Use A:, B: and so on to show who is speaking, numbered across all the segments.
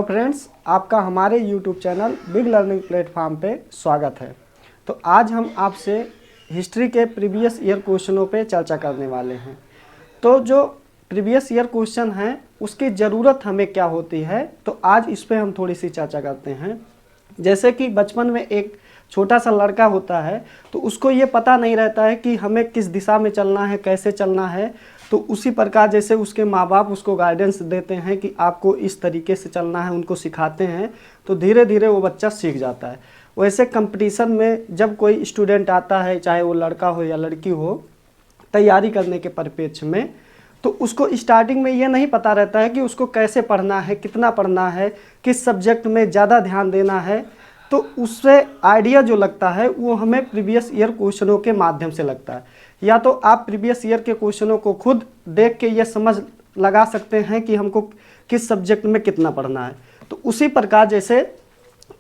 A: Friends, आपका हमारे YouTube channel big learning platform पे स्वागत है। तो आज हम आपसे हिस्ट्री के प्रीवियस ईयर क्वेश्चनों पे चर्चा करने वाले हैं। तो जो प्रीवियस ईयर क्वेश्चन हैं उसकी ज़रूरत हमें क्या होती है, तो आज इस पे हम थोड़ी सी चर्चा करते हैं। जैसे कि बचपन में एक छोटा सा लड़का होता है तो उसको ये पता नहीं रहता है कि हमें किस दिशा में चलना है, कैसे चलना है। तो उसी प्रकार जैसे उसके माँ बाप उसको गाइडेंस देते हैं कि आपको इस तरीके से चलना है, उनको सिखाते हैं, तो धीरे धीरे वो बच्चा सीख जाता है। वैसे कंपटीशन में जब कोई स्टूडेंट आता है, चाहे वो लड़का हो या लड़की हो, तैयारी करने के परिप्रेक्ष्य में, तो उसको स्टार्टिंग में ये नहीं पता रहता है कि उसको कैसे पढ़ना है, कितना पढ़ना है, किस सब्जेक्ट में ज़्यादा ध्यान देना है। तो उससे आइडिया जो लगता है वो हमें प्रीवियस ईयर क्वेश्चनों के माध्यम से लगता है। या तो आप प्रीवियस ईयर के क्वेश्चनों को खुद देख के ये समझ लगा सकते हैं कि हमको किस सब्जेक्ट में कितना पढ़ना है। तो उसी प्रकार जैसे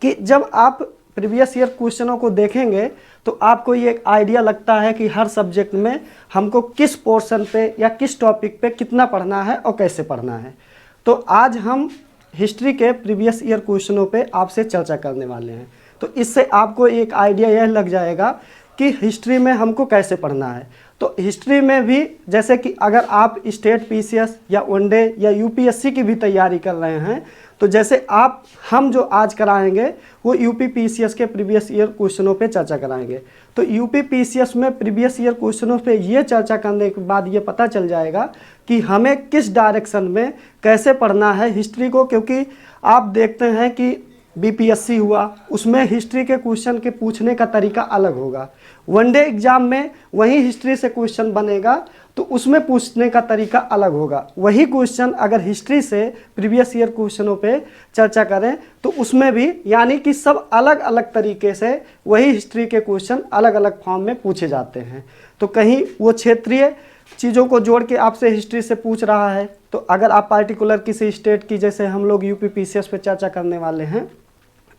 A: कि जब आप प्रीवियस ईयर क्वेश्चनों को देखेंगे तो आपको ये एक आइडिया लगता है कि हर सब्जेक्ट में हमको किस पोर्शन पे या किस टॉपिक पे कितना पढ़ना है और कैसे पढ़ना है। तो आज हम हिस्ट्री के प्रीवियस ईयर क्वेश्चनों पे आपसे चर्चा करने वाले हैं। तो इससे आपको एक आइडिया यह लग जाएगा कि हिस्ट्री में हमको कैसे पढ़ना है। तो हिस्ट्री में भी जैसे कि अगर आप स्टेट पीसीएस या वनडे या यूपीएससी की भी तैयारी कर रहे हैं, तो जैसे हम जो आज कराएंगे वो यूपी पीसीएस के प्रीवियस ईयर क्वेश्चनों पे चर्चा कराएंगे। तो यूपी पीसीएस में प्रीवियस ईयर क्वेश्चनों पे ये चर्चा करने के बाद ये पता चल जाएगा कि हमें किस डायरेक्शन में कैसे पढ़ना है हिस्ट्री को। क्योंकि आप देखते हैं कि बीपीएससी हुआ, उसमें हिस्ट्री के क्वेश्चन के पूछने का तरीका अलग होगा। वनडे एग्जाम में वही हिस्ट्री से क्वेश्चन बनेगा तो उसमें पूछने का तरीका अलग होगा। वही क्वेश्चन अगर हिस्ट्री से प्रीवियस ईयर क्वेश्चनों पे चर्चा करें तो उसमें भी यानी कि सब अलग अलग तरीके से वही हिस्ट्री के क्वेश्चन अलग अलग फॉर्म में पूछे जाते हैं। तो कहीं वो क्षेत्रीय चीज़ों को जोड़ के आपसे हिस्ट्री से पूछ रहा है, तो अगर आप पार्टिकुलर किसी स्टेट की, जैसे हम लोग यूपी पीसीएस पे चर्चा करने वाले हैं,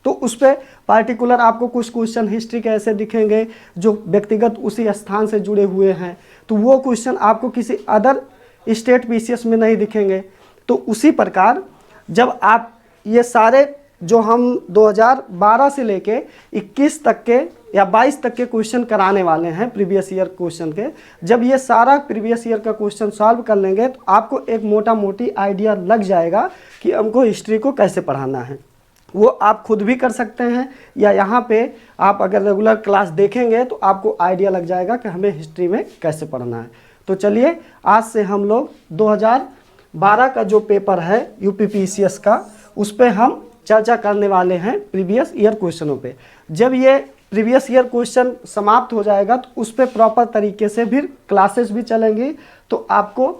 A: तो उस पर पार्टिकुलर आपको कुछ क्वेश्चन हिस्ट्री के ऐसे दिखेंगे जो व्यक्तिगत उसी स्थान से जुड़े हुए हैं, तो वो क्वेश्चन आपको किसी अदर स्टेट पीसीएस में नहीं दिखेंगे। तो उसी प्रकार जब आप ये सारे जो हम 2012 से लेके 21 तक के या 22 तक के क्वेश्चन कराने वाले हैं प्रीवियस ईयर क्वेश्चन के, जब ये सारा प्रीवियस ईयर का क्वेश्चन सॉल्व कर लेंगे तो आपको एक मोटा मोटी आइडिया लग जाएगा कि हमको हिस्ट्री को कैसे पढ़ाना है। वो आप खुद भी कर सकते हैं या यहाँ पे आप अगर रेगुलर क्लास देखेंगे तो आपको आइडिया लग जाएगा कि हमें हिस्ट्री में कैसे पढ़ना है। तो चलिए आज से हम लोग 2012 का जो पेपर है यूपी पीसीएस का, उस पर हम चर्चा करने वाले हैं प्रीवियस ईयर क्वेश्चनों पे। जब ये प्रीवियस ईयर क्वेश्चन समाप्त हो जाएगा तो उस पर प्रॉपर तरीके से फिर क्लासेस भी चलेंगी। तो आपको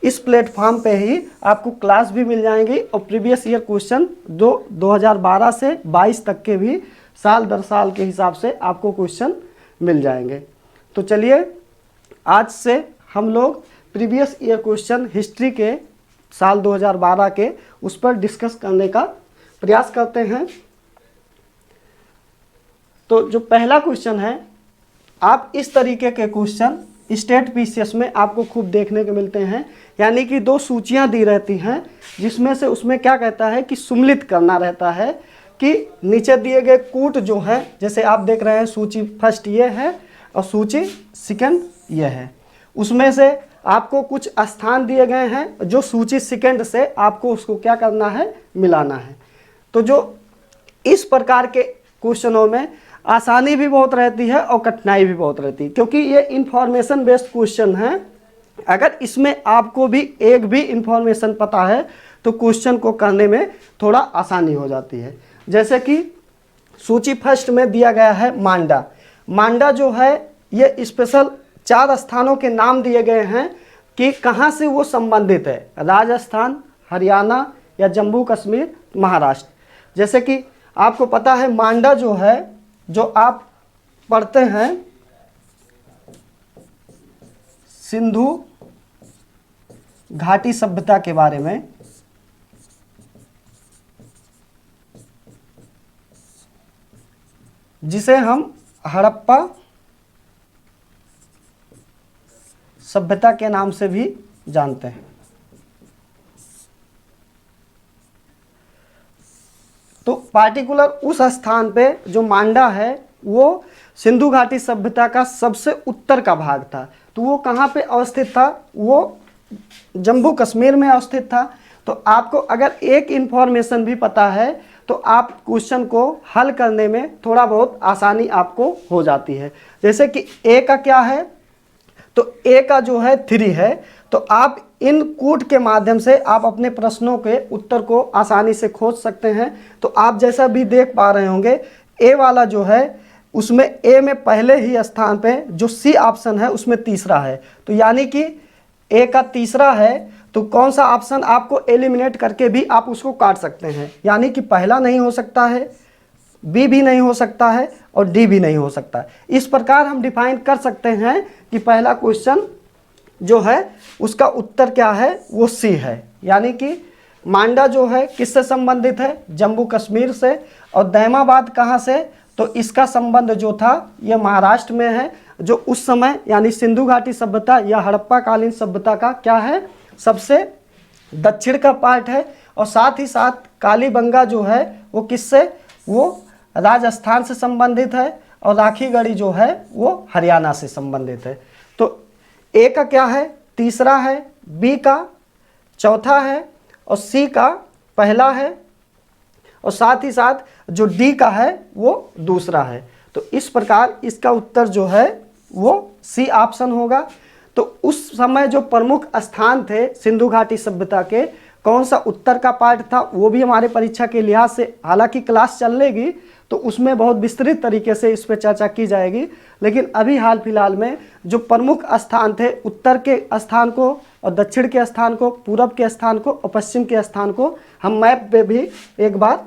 A: इस प्लेटफॉर्म पे ही आपको क्लास भी मिल जाएंगी और प्रीवियस ईयर क्वेश्चन 2012 से 22 तक के भी साल दर साल के हिसाब से आपको क्वेश्चन मिल जाएंगे। तो चलिए आज से हम लोग प्रीवियस ईयर क्वेश्चन हिस्ट्री के साल 2012 के उस पर डिस्कस करने का प्रयास करते हैं। तो जो पहला क्वेश्चन है, आप इस तरीके के क्वेश्चन स्टेट पीसीएस में आपको खूब देखने को मिलते हैं। यानी कि दो सूचियां दी रहती हैं जिसमें से उसमें क्या कहता है कि सुम्मिलित करना रहता है कि नीचे दिए गए कूट जो है, जैसे आप देख रहे हैं सूची फर्स्ट ये है और सूची सेकंड ये है, उसमें से आपको कुछ स्थान दिए गए हैं जो सूची सेकंड से आपको उसको क्या करना है, मिलाना है। तो जो इस प्रकार के क्वेश्चनों में आसानी भी बहुत रहती है और कठिनाई भी बहुत रहती है, क्योंकि ये इंफॉर्मेशन बेस्ड क्वेश्चन है। अगर इसमें आपको भी एक भी इंफॉर्मेशन पता है तो क्वेश्चन को करने में थोड़ा आसानी हो जाती है। जैसे कि सूची फर्स्ट में दिया गया है मांडा। मांडा जो है ये स्पेशल 4 स्थानों के नाम दिए गए हैं कि कहाँ से वो संबंधित है, राजस्थान, हरियाणा या जम्मू कश्मीर, महाराष्ट्र। जैसे कि आपको पता है मांडा जो है, जो आप पढ़ते हैं सिंधु घाटी सभ्यता के बारे में, जिसे हम हड़प्पा सभ्यता के नाम से भी जानते हैं। पार्टिकुलर उस स्थान पे जो मांडा है वो सिंधु घाटी सभ्यता का सबसे उत्तर का भाग था। तो वो कहाँ पे अवस्थित था? वो जम्मू कश्मीर में अवस्थित था। तो आपको अगर एक इन्फॉर्मेशन भी पता है तो आप क्वेश्चन को हल करने में थोड़ा बहुत आसानी आपको हो जाती है। जैसे कि ए का क्या है, तो ए का जो है 3 है। तो आप इन कूट के माध्यम से आप अपने प्रश्नों के उत्तर को आसानी से खोज सकते हैं। तो आप जैसा भी देख पा रहे होंगे, ए वाला जो है उसमें ए में पहले ही स्थान पे जो सी ऑप्शन है उसमें तीसरा है। तो यानी कि ए का तीसरा है, तो कौन सा ऑप्शन आपको एलिमिनेट करके भी आप उसको काट सकते हैं। यानी कि पहला नहीं हो सकता है, बी भी नहीं हो सकता है और डी भी नहीं हो सकता है। इस प्रकार हम डिफाइन कर सकते हैं कि पहला क्वेश्चन जो है उसका उत्तर क्या है, वो सी है। यानी कि मांडा जो है किससे संबंधित है? जम्मू कश्मीर से। और दैमाबाद कहाँ से? तो इसका संबंध जो था ये महाराष्ट्र में है, जो उस समय यानी सिंधु घाटी सभ्यता या हड़प्पा कालीन सभ्यता का क्या है, सबसे दक्षिण का पार्ट है। और साथ ही साथ कालीबंगा जो है वो किससे? वो राजस्थान से संबंधित है। और राखीगढ़ी जो है वो हरियाणा से संबंधित है। तो ए का क्या है? तीसरा है, बी का चौथा है और सी का पहला है और साथ ही साथ जो डी का है वो दूसरा है। तो इस प्रकार इसका उत्तर जो है वो सी ऑप्शन होगा। तो उस समय जो प्रमुख स्थान थे सिंधु घाटी सभ्यता के, कौन सा उत्तर का पार्ट था, वो भी हमारे परीक्षा के लिहाज से, हालांकि क्लास चलेगी तो उसमें बहुत विस्तृत तरीके से इस पर चर्चा की जाएगी, लेकिन अभी हाल फिलहाल में जो प्रमुख स्थान थे, उत्तर के स्थान को और दक्षिण के स्थान को, पूरब के स्थान को और पश्चिम के स्थान को हम मैप पे भी एक बार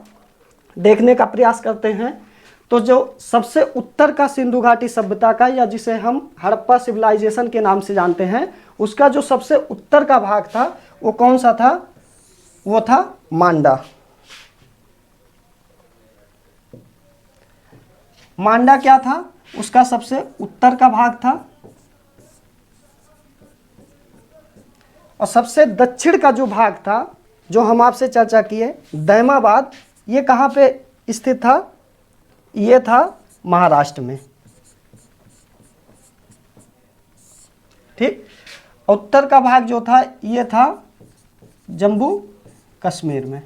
A: देखने का प्रयास करते हैं। तो जो सबसे उत्तर का सिंधु घाटी सभ्यता का, या जिसे हम हड़प्पा सिविलाइजेशन के नाम से जानते हैं, उसका जो सबसे उत्तर का भाग था वो कौन सा था? वो था मांडा। मांडा क्या था? उसका सबसे उत्तर का भाग था। और सबसे दक्षिण का जो भाग था, जो हम आपसे चर्चा किए, दैमाबाद, ये कहाँ पे स्थित था? ये था महाराष्ट्र में। ठीक। उत्तर का भाग जो था ये था जम्मू कश्मीर में।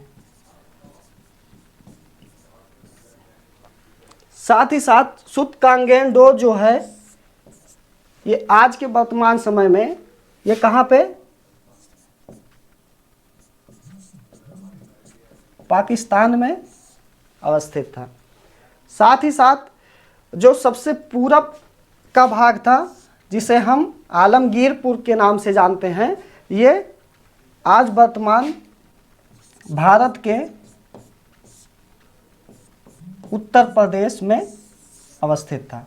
A: साथ ही साथ सुतकांगेंडो जो है ये आज के वर्तमान समय में ये कहाँ पे? पाकिस्तान में अवस्थित था। साथ ही साथ जो सबसे पूरब का भाग था, जिसे हम आलमगीरपुर के नाम से जानते हैं, ये आज वर्तमान भारत के उत्तर प्रदेश में अवस्थित था।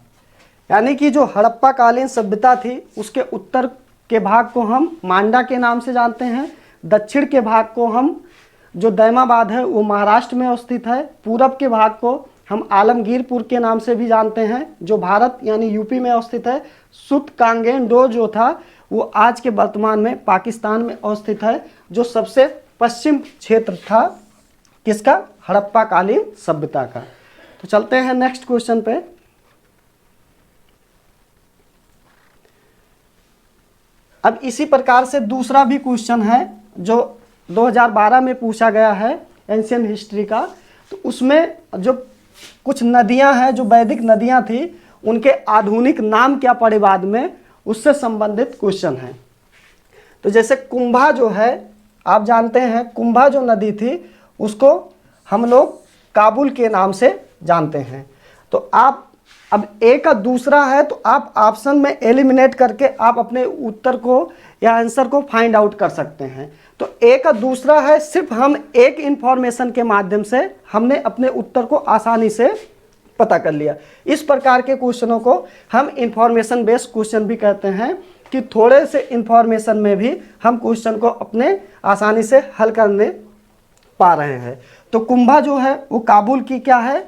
A: यानी कि जो हड़प्पा कालीन सभ्यता थी उसके उत्तर के भाग को हम मांडा के नाम से जानते हैं, दक्षिण के भाग को हम, जो दैमाबाद है वो महाराष्ट्र में अवस्थित है, पूरब के भाग को हम आलमगीरपुर के नाम से भी जानते हैं जो भारत यानी यूपी में अवस्थित है। सुतकांगेंडो जो था वो आज के वर्तमान में पाकिस्तान में अवस्थित है, जो सबसे पश्चिम क्षेत्र था किसका? हड़प्पा कालीन सभ्यता का। तो चलते हैं नेक्स्ट क्वेश्चन पे। अब इसी प्रकार से दूसरा भी क्वेश्चन है जो 2012 में पूछा गया है एंशियंट हिस्ट्री का। तो उसमें जो कुछ नदियां हैं, जो वैदिक नदियां थी, उनके आधुनिक नाम क्या पड़े बाद में, उससे संबंधित क्वेश्चन है। तो जैसे कुंभा जो है, आप जानते हैं कुंभा जो नदी थी उसको हम लोग काबुल के नाम से जानते हैं। तो आप अब ए का दूसरा है तो आप ऑप्शन में एलिमिनेट करके आप अपने उत्तर को या आंसर को फाइंड आउट कर सकते हैं। तो ए का दूसरा है, सिर्फ हम एक इंफॉर्मेशन के माध्यम से हमने अपने उत्तर को आसानी से पता कर लिया। इस प्रकार के क्वेश्चनों को हम इंफॉर्मेशन बेस्ड क्वेश्चन भी कहते हैं, कि थोड़े से इंफॉर्मेशन में भी हम क्वेश्चन को अपने आसानी से हल करने पा रहे हैं। तो कुंभा जो है वो काबुल की क्या है?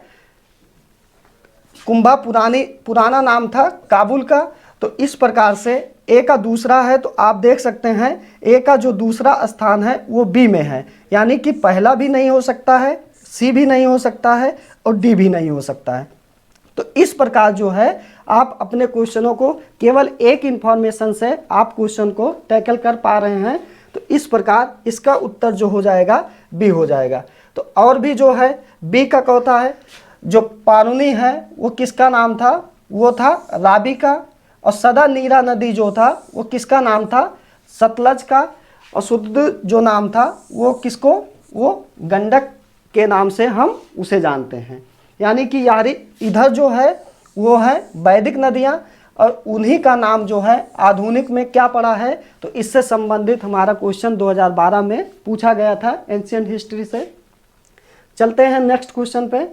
A: कुंभा पुराना नाम था काबुल का। तो इस प्रकार से ए का दूसरा है, तो आप देख सकते हैं ए का जो दूसरा स्थान है वो बी में है, यानी कि पहला भी नहीं हो सकता है, सी भी नहीं हो सकता है और डी भी नहीं हो सकता है। तो इस प्रकार जो है आप अपने क्वेश्चनों को केवल एक इंफॉर्मेशन से आप क्वेश्चन को टैकल कर पा रहे हैं। तो इस प्रकार इसका उत्तर जो हो जाएगा बी हो जाएगा। तो और भी जो है बी का कहता है जो पारुनी है वो किसका नाम था, वो था रावी का। और सदा नीरा नदी जो था वो किसका नाम था, सतलज का। और शुद्ध जो नाम था वो किसको, वो गंडक के नाम से हम उसे जानते हैं। यानी कि यार इधर जो है वो है वैदिक नदियाँ और उन्हीं का नाम जो है आधुनिक में क्या पड़ा है। तो इससे संबंधित हमारा क्वेश्चन 2012 में पूछा गया था एंशिएंट हिस्ट्री से। चलते हैं नेक्स्ट क्वेश्चन पे।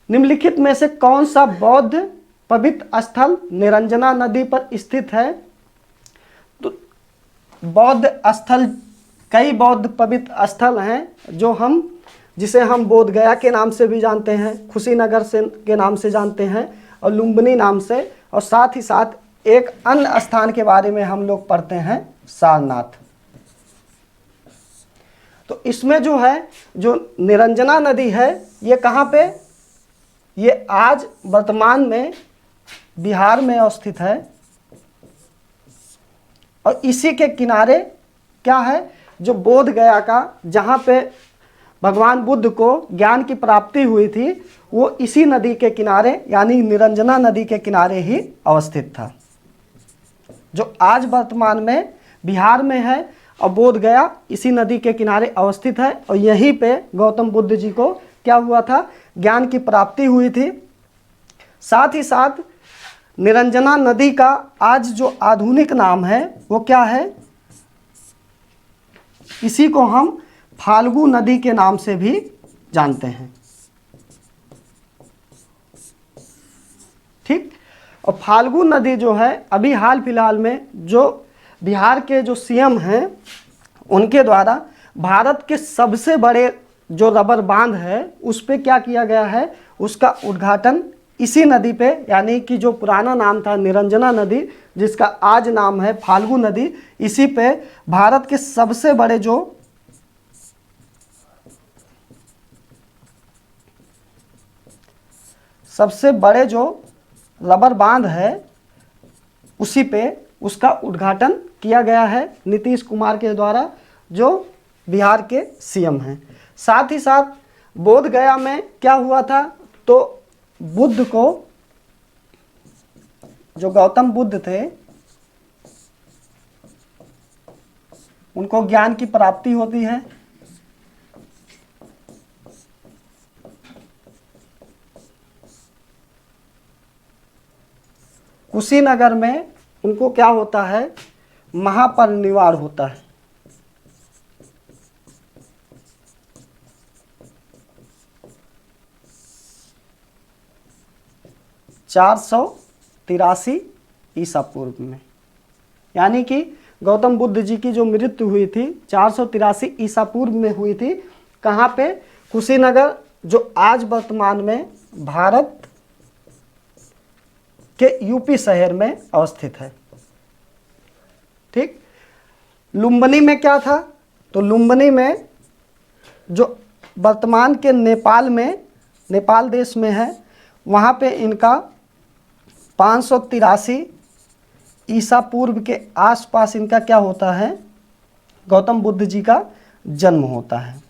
A: निम्नलिखित में से कौन सा बौद्ध पवित्र स्थल निरंजना नदी पर स्थित है। तो बौद्ध स्थल, कई बौद्ध पवित्र स्थल हैं जिसे हम बोध गया के नाम से भी जानते हैं, कुशीनगर से के नाम से जानते हैं और लुम्बिनी नाम से। और साथ ही साथ एक अन्य स्थान के बारे में हम लोग पढ़ते हैं सारनाथ। तो इसमें जो है जो निरंजना नदी है ये कहाँ पे, ये आज वर्तमान में बिहार में अवस्थित है। और इसी के किनारे क्या है, जो बोध गया का जहाँ पे भगवान बुद्ध को ज्ञान की प्राप्ति हुई थी वो इसी नदी के किनारे यानी निरंजना नदी के किनारे ही अवस्थित था, जो आज वर्तमान में बिहार में है। और बोध गया इसी नदी के किनारे अवस्थित है और यहीं पे गौतम बुद्ध जी को क्या हुआ था, ज्ञान की प्राप्ति हुई थी। साथ ही साथ निरंजना नदी का आज जो आधुनिक नाम है वो क्या है, इसी को हम फाल्गु नदी के नाम से भी जानते हैं। ठीक। और फाल्गु नदी जो है अभी हाल फिलहाल में जो बिहार के जो सीएम हैं उनके द्वारा भारत के सबसे बड़े जो रबर बांध है उस पे क्या किया गया है, उसका उद्घाटन इसी नदी पे, यानी कि जो पुराना नाम था निरंजना नदी जिसका आज नाम है फाल्गु नदी, इसी पे भारत के सबसे बड़े जो रबर बांध है उसी पे उसका उद्घाटन किया गया है नीतीश कुमार के द्वारा जो बिहार के सीएम हैं। साथ ही साथ बोध गया में क्या हुआ था, तो बुद्ध को, जो गौतम बुद्ध थे उनको ज्ञान की प्राप्ति होती है। कुशीनगर में उनको क्या होता है, महापरिनिर्वाण होता है। (483 ईसा पूर्व में, यानी कि गौतम बुद्ध जी की जो मृत्यु हुई थी 483 ईसा पूर्व में हुई थी। कहाँ पे, कुशीनगर, जो आज वर्तमान में भारत के यूपी शहर में अवस्थित है। ठीक। लुम्बिनी में क्या था, तो लुम्बिनी में जो वर्तमान के नेपाल देश में है, वहाँ पे इनका 583 ईसा पूर्व के आसपास इनका क्या होता है, गौतम बुद्ध जी का जन्म होता है।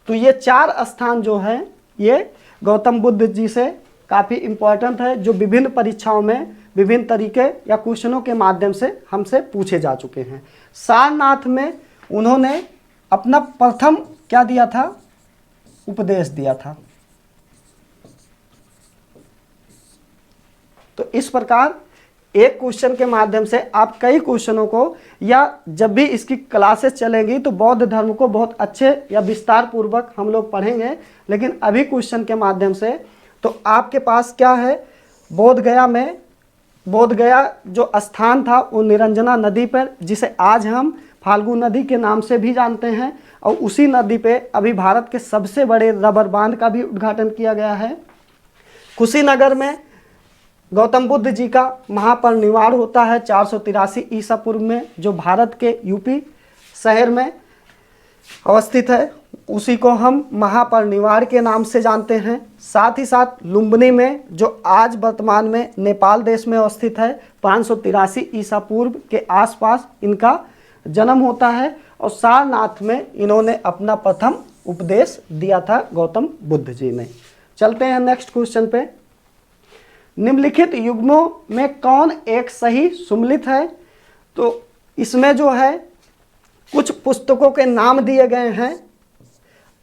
A: तो ये 4 स्थान जो है ये गौतम बुद्ध जी से काफ़ी इम्पोर्टेंट है, जो विभिन्न परीक्षाओं में विभिन्न तरीके या क्वेश्चनों के माध्यम से हमसे पूछे जा चुके हैं। सारनाथ में उन्होंने अपना प्रथम क्या दिया था, उपदेश दिया था। तो इस प्रकार एक क्वेश्चन के माध्यम से आप कई क्वेश्चनों को, या जब भी इसकी क्लासेस चलेंगी तो बौद्ध धर्म को बहुत अच्छे या विस्तार पूर्वक हम लोग पढ़ेंगे। लेकिन अभी क्वेश्चन के माध्यम से तो आपके पास क्या है, बोध गया जो स्थान था वो निरंजना नदी पर, जिसे आज हम फाल्गु नदी के नाम से भी जानते हैं। और उसी नदी पे अभी भारत के सबसे बड़े रबर बांध का भी उद्घाटन किया गया है। कुशीनगर में गौतम बुद्ध जी का महापरिनिर्वाण होता है 483 ईसा पूर्व में, जो भारत के यूपी शहर में अवस्थित है, उसी को हम महापरिनिर्वाण के नाम से जानते हैं। साथ ही साथ लुम्बिनी में, जो आज वर्तमान में नेपाल देश में अवस्थित है, 583 ईसा पूर्व के आसपास इनका जन्म होता है। और सारनाथ में इन्होंने अपना प्रथम उपदेश दिया था गौतम बुद्ध जी ने। चलते हैं नेक्स्ट क्वेश्चन पे। निम्नलिखित युग्मों में कौन एक सही सुमेलित है? तो इसमें जो है कुछ पुस्तकों के नाम दिए गए हैं,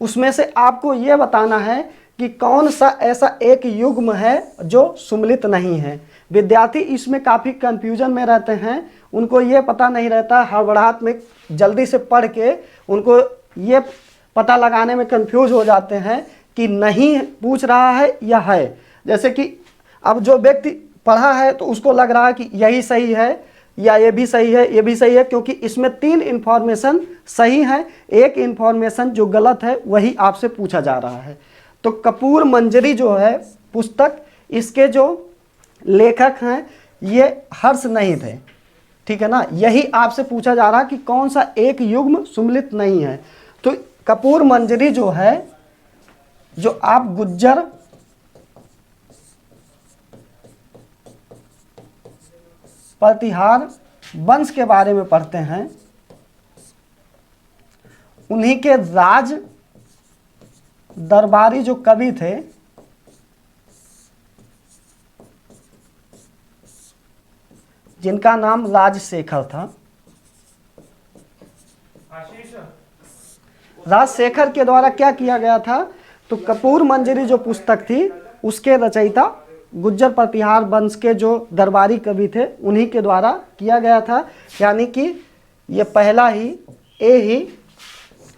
A: उसमें से आपको ये बताना है कि कौन सा ऐसा एक युग्म है जो सुमेलित नहीं है। विद्यार्थी इसमें काफ़ी कंफ्यूजन में रहते हैं, उनको ये पता नहीं रहता, हड़बड़ाहट में जल्दी से पढ़ के उनको ये पता लगाने में कंफ्यूज हो जाते हैं कि नहीं पूछ रहा है या है। जैसे कि अब जो व्यक्ति पढ़ा है तो उसको लग रहा है कि यही सही है या ये भी सही है, ये भी सही है, क्योंकि इसमें 3 इन्फॉर्मेशन सही है, एक इन्फॉर्मेशन जो गलत है वही आपसे पूछा जा रहा है। तो कपूर मंजरी जो है पुस्तक, इसके जो लेखक हैं ये हर्ष नहीं थे, ठीक है ना। यही आपसे पूछा जा रहा है कि कौन सा एक युग्म सुमेलित नहीं है। तो कपूर मंजरी जो है, जो आप गुज्जर प्रतिहार वंश के बारे में पढ़ते हैं, उन्हीं के राज दरबारी जो कवि थे, जिनका नाम राजशेखर था, राजशेखर के द्वारा क्या किया गया था? तो कपूर मंजरी जो पुस्तक थी उसके रचयिता गुज्जर प्रतिहार वंश के जो दरबारी कवि थे उन्हीं के द्वारा किया गया था। यानी कि ये पहला ही ए ही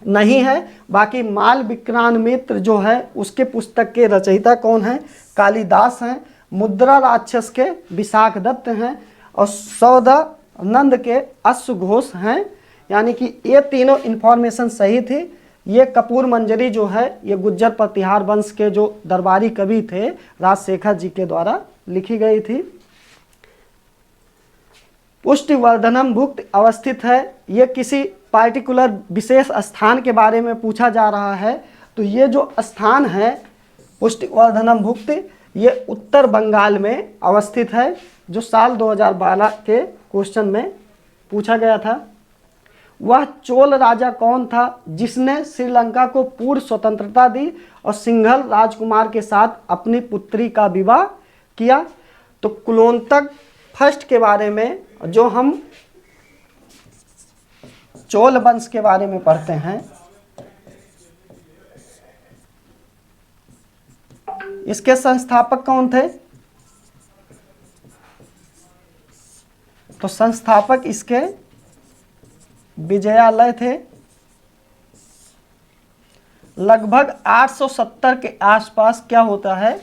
A: नहीं है। बाकी माल विक्रांत मित्र जो है उसके पुस्तक के रचयिता कौन है? कालिदास हैं। मुद्रा राक्षस के विशाख दत्त हैं और सौदानंद के अश्वघोष हैं। यानी कि ये तीनों इन्फॉर्मेशन सही थी। ये कपूर मंजरी जो है ये गुज्जर प्रतिहार वंश के जो दरबारी कवि थे राजशेखर जी के द्वारा लिखी गई थी। पुष्टिवर्धनम भुक्त अवस्थित है, ये किसी पार्टिकुलर विशेष स्थान के बारे में पूछा जा रहा है। तो ये जो स्थान है पुष्टिवर्धनम भुक्त, ये उत्तर बंगाल में अवस्थित है, जो साल 2012 के क्वेश्चन में पूछा गया था। वह चोल राजा कौन था जिसने श्रीलंका को पूर्ण स्वतंत्रता दी और सिंघल राजकुमार के साथ अपनी पुत्री का विवाह किया? तो कुलोत्तक फर्स्ट के बारे में जो हम चोल वंश के बारे में पढ़ते हैं, इसके संस्थापक कौन थे? तो संस्थापक इसके विजयालय थे। लगभग 870 के आसपास क्या होता है,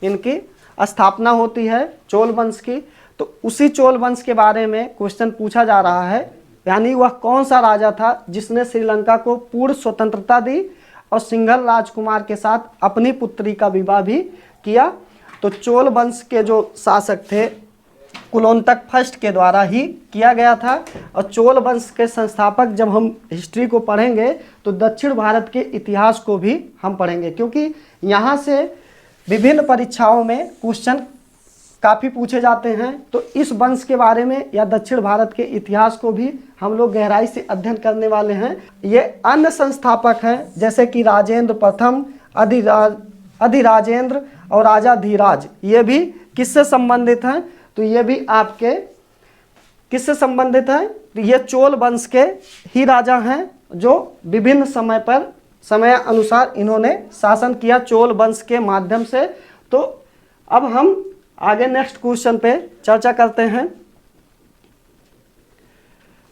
A: इनकी स्थापना होती है चोल वंश की। तो उसी चोल वंश के बारे में क्वेश्चन पूछा जा रहा है, यानी वह कौन सा राजा था जिसने श्रीलंका को पूर्ण स्वतंत्रता दी और सिंघल राजकुमार के साथ अपनी पुत्री का विवाह भी किया? तो चोल वंश के जो शासक थे कुलोत्तक फर्स्ट के द्वारा ही किया गया था। और चोल वंश के संस्थापक जब हम हिस्ट्री को पढ़ेंगे तो दक्षिण भारत के इतिहास को भी हम पढ़ेंगे, क्योंकि यहाँ से विभिन्न परीक्षाओं में क्वेश्चन काफ़ी पूछे जाते हैं। तो इस वंश के बारे में या दक्षिण भारत के इतिहास को भी हम लोग गहराई से अध्ययन करने वाले हैं। ये अन्य संस्थापक हैं जैसे कि राजेंद्र प्रथम, अधिराजेंद्र और राजा धीराज, ये भी किससे संबंधित हैं? तो ये भी आपके किससे संबंधित है? तो ये चोल वंश के ही राजा हैं जो विभिन्न समय पर समय अनुसार इन्होंने शासन किया चोल वंश के माध्यम से। तो अब हम आगे नेक्स्ट क्वेश्चन पे चर्चा करते हैं।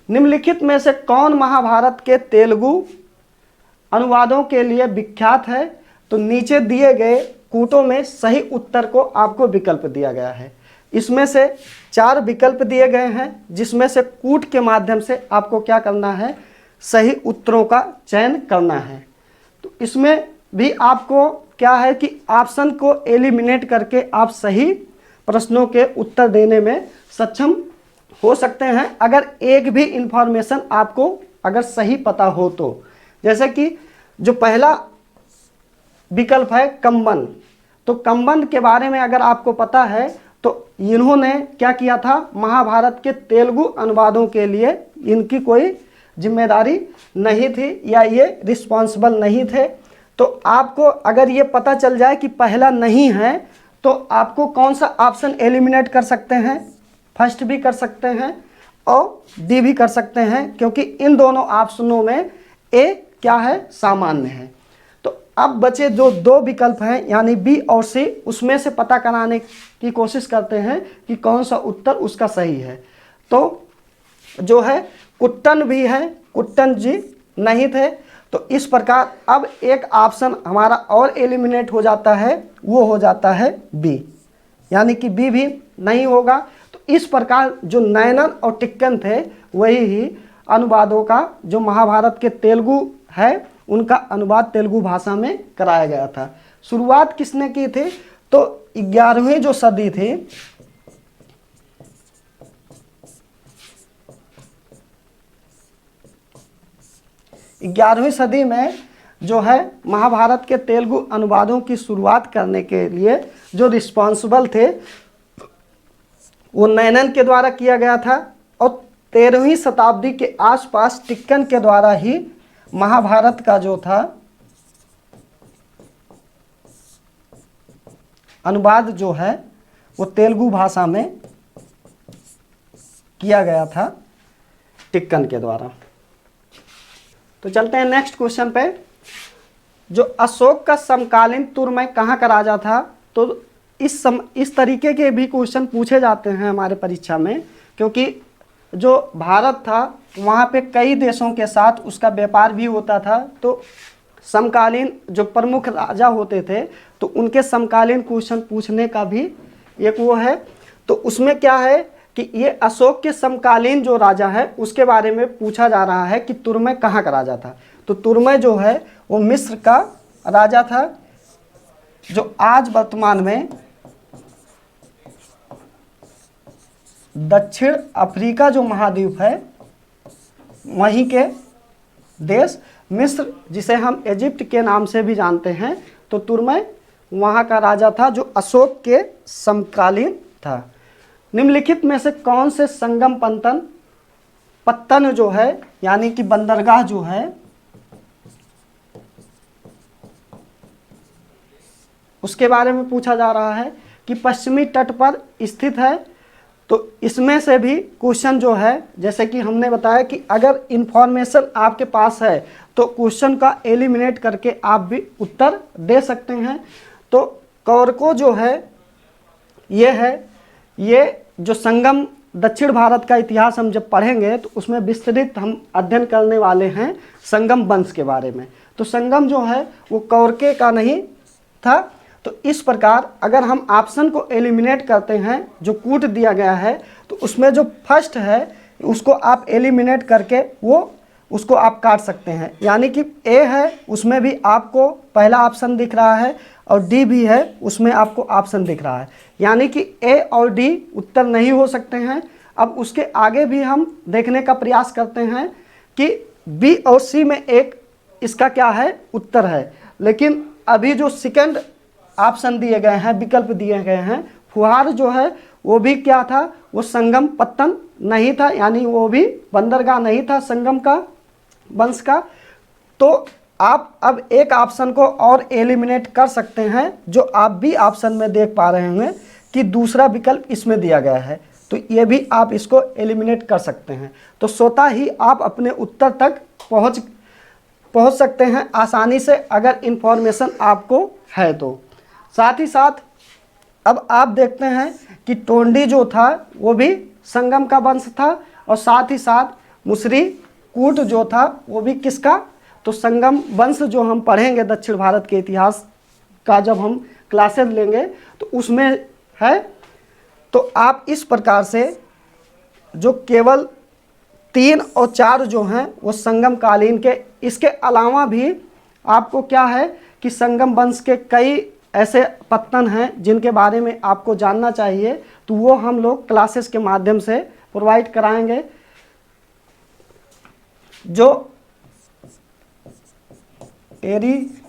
A: निम्नलिखित में से कौन महाभारत के तेलुगु अनुवादों के लिए विख्यात है? तो नीचे दिए गए कूटों में सही उत्तर को आपको विकल्प दिया गया है। इसमें से 4 विकल्प दिए गए हैं, जिसमें से कूट के माध्यम से आपको क्या करना है, सही उत्तरों का चयन करना है। तो इसमें भी आपको क्या है कि ऑप्शन को एलिमिनेट करके आप सही प्रश्नों के उत्तर देने में सक्षम हो सकते हैं, अगर एक भी इंफॉर्मेशन आपको अगर सही पता हो तो। जैसे कि जो पहला विकल्प है कंबन, तो कंबन के बारे में अगर आपको पता है तो इन्होंने क्या किया था, महाभारत के तेलुगु अनुवादों के लिए इनकी कोई जिम्मेदारी नहीं थी या ये रिस्पॉन्सिबल नहीं थे। तो आपको अगर ये पता चल जाए कि पहला नहीं है तो आपको कौन सा ऑप्शन एलिमिनेट कर सकते हैं, फर्स्ट भी कर सकते हैं और डी भी कर सकते हैं, क्योंकि इन दोनों ऑप्शनों में ए क्या है, सामान्य है। तो अब बचे जो दो विकल्प हैं यानी बी और सी, उसमें से पता कराने की कोशिश करते हैं कि कौन सा उत्तर उसका सही है। तो जो है कुट्टन भी है, कुट्टन जी नहीं थे। तो इस प्रकार अब एक ऑप्शन हमारा और एलिमिनेट हो जाता है, वो हो जाता है बी, यानी कि बी भी नहीं होगा। तो इस प्रकार जो नैनन और टिक्कन थे वही ही अनुवादों का जो महाभारत के तेलुगु है उनका अनुवाद तेलुगु भाषा में कराया गया था। शुरुआत किसने की थी, तो 11वीं जो सदी थी, 11वीं सदी में जो है महाभारत के तेलुगु अनुवादों की शुरुआत करने के लिए जो रिस्पॉन्सिबल थे वो नैनन के द्वारा किया गया था और 13वीं शताब्दी के आसपास टिक्कन के द्वारा ही महाभारत का जो था अनुवाद जो है वो तेलुगु भाषा में किया गया था टिक्कन के द्वारा। तो चलते हैं नेक्स्ट क्वेश्चन पे। जो अशोक का समकालीन तुर्मय कहाँ का राजा था, तो इस तरीके के भी क्वेश्चन पूछे जाते हैं हमारे परीक्षा में, क्योंकि जो भारत था वहाँ पे कई देशों के साथ उसका व्यापार भी होता था। तो समकालीन जो प्रमुख राजा होते थे तो उनके समकालीन क्वेश्चन पूछने का भी एक वो है। तो उसमें क्या है कि ये अशोक के समकालीन जो राजा है उसके बारे में पूछा जा रहा है कि तुर्मय कहाँ का राजा था। तो तुर्मय जो है वो मिस्र का राजा था, जो आज वर्तमान में दक्षिण अफ्रीका जो महाद्वीप है वहीं के देश मिस्र, जिसे हम इजिप्ट के नाम से भी जानते हैं, तो तुर्मय वहाँ का राजा था जो अशोक के समकालीन था। निम्नलिखित में से कौन से संगम पत्तन जो है यानी कि बंदरगाह जो है उसके बारे में पूछा जा रहा है कि पश्चिमी तट पर स्थित है। तो इसमें से भी क्वेश्चन जो है, जैसे कि हमने बताया कि अगर इंफॉर्मेशन आपके पास है तो क्वेश्चन का एलिमिनेट करके आप भी उत्तर दे सकते हैं। तो कौरको जो है ये जो संगम दक्षिण भारत का इतिहास हम जब पढ़ेंगे तो उसमें विस्तृत हम अध्ययन करने वाले हैं संगम वंश के बारे में। तो संगम जो है वो कौरके का नहीं था। तो इस प्रकार अगर हम ऑप्शन को एलिमिनेट करते हैं जो कूट दिया गया है तो उसमें जो फर्स्ट है उसको आप एलिमिनेट करके उसको आप काट सकते हैं, यानी कि ए है उसमें भी आपको पहला ऑप्शन दिख रहा है और डी भी है उसमें आपको ऑप्शन दिख रहा है, यानी कि ए और डी उत्तर नहीं हो सकते हैं। अब उसके आगे भी हम देखने का प्रयास करते हैं कि बी और सी में एक इसका क्या है उत्तर है, लेकिन अभी जो सेकंड ऑप्शन दिए गए हैं, विकल्प दिए गए हैं, फुहार जो है वो भी क्या था, वो संगम पत्तन नहीं था, यानी वो भी बंदरगाह नहीं था संगम का वंश का। तो आप अब एक ऑप्शन को और एलिमिनेट कर सकते हैं जो आप भी ऑप्शन में देख पा रहे होंगे कि दूसरा विकल्प इसमें दिया गया है, तो ये भी आप इसको एलिमिनेट कर सकते हैं। तो स्वतः ही आप अपने उत्तर तक पहुंच सकते हैं आसानी से अगर इंफॉर्मेशन आपको है तो। साथ ही साथ अब आप देखते हैं कि टोंडी जो था वो भी संगम का वंश था और साथ ही साथ मुसरी कूट जो था वो भी किसका, तो संगम वंश जो हम पढ़ेंगे दक्षिण भारत के इतिहास का जब हम क्लासेस लेंगे तो उसमें है। तो आप इस प्रकार से जो केवल 3 और 4 जो हैं वो संगम कालीन के, इसके अलावा भी आपको क्या है कि संगम वंश के कई ऐसे पत्तन हैं जिनके बारे में आपको जानना चाहिए, तो वो हम लोग क्लासेस के माध्यम से प्रोवाइड कराएंगे। जो एरीथियन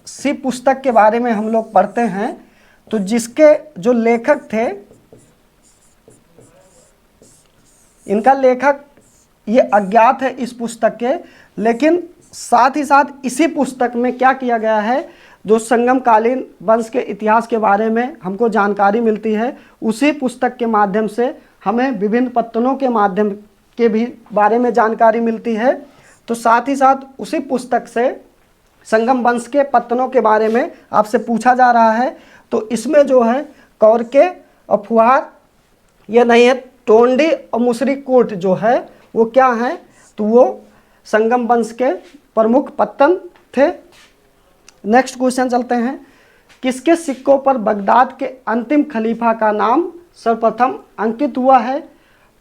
A: सी पुस्तक के बारे में हम लोग पढ़ते हैं, तो जिसके जो लेखक थे, इनका लेखक ये अज्ञात है इस पुस्तक के, लेकिन साथ ही साथ इसी पुस्तक में क्या किया गया है, जो संगमकालीन वंश के इतिहास के बारे में हमको जानकारी मिलती है, उसी पुस्तक के माध्यम से हमें विभिन्न पत्तनों के माध्यम के भी बारे में जानकारी मिलती है। तो साथ ही साथ उसी पुस्तक से संगम वंश के पत्तनों के बारे में आपसे पूछा जा रहा है। तो इसमें जो है कौरके और फुहार ये नहीं है, टोंडी और मुसरी कोट जो है वो क्या है, तो वो संगम वंश के प्रमुख पत्तन थे। नेक्स्ट क्वेश्चन चलते हैं, किसके सिक्कों पर बगदाद के अंतिम खलीफा का नाम सर्वप्रथम अंकित हुआ है।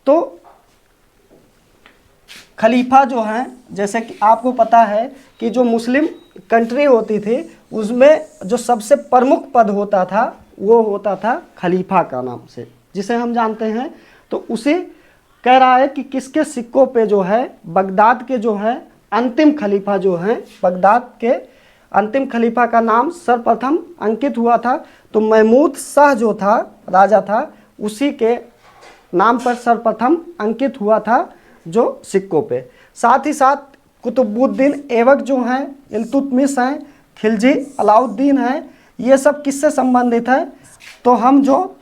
A: तो खलीफा जो है, जैसे कि आपको पता है कि जो मुस्लिम कंट्री होती थी उसमें जो सबसे प्रमुख पद होता था वो होता था खलीफा का नाम से, जिसे हम जानते हैं। तो उसे कह रहा है कि किसके सिक्कों पे जो है बगदाद के जो है अंतिम खलीफा जो है, बगदाद के अंतिम खलीफा का नाम सर्वप्रथम अंकित हुआ था। तो महमूद शाह जो था राजा था, उसी के नाम पर सर्वप्रथम अंकित हुआ था जो सिक्कों पे। साथ ही साथ कुतुबुद्दीन ऐबक जो हैं, इल्तुतमिश हैं, खिलजी, अलाउद्दीन हैं, ये सब किससे संबंधित है, तो हम जो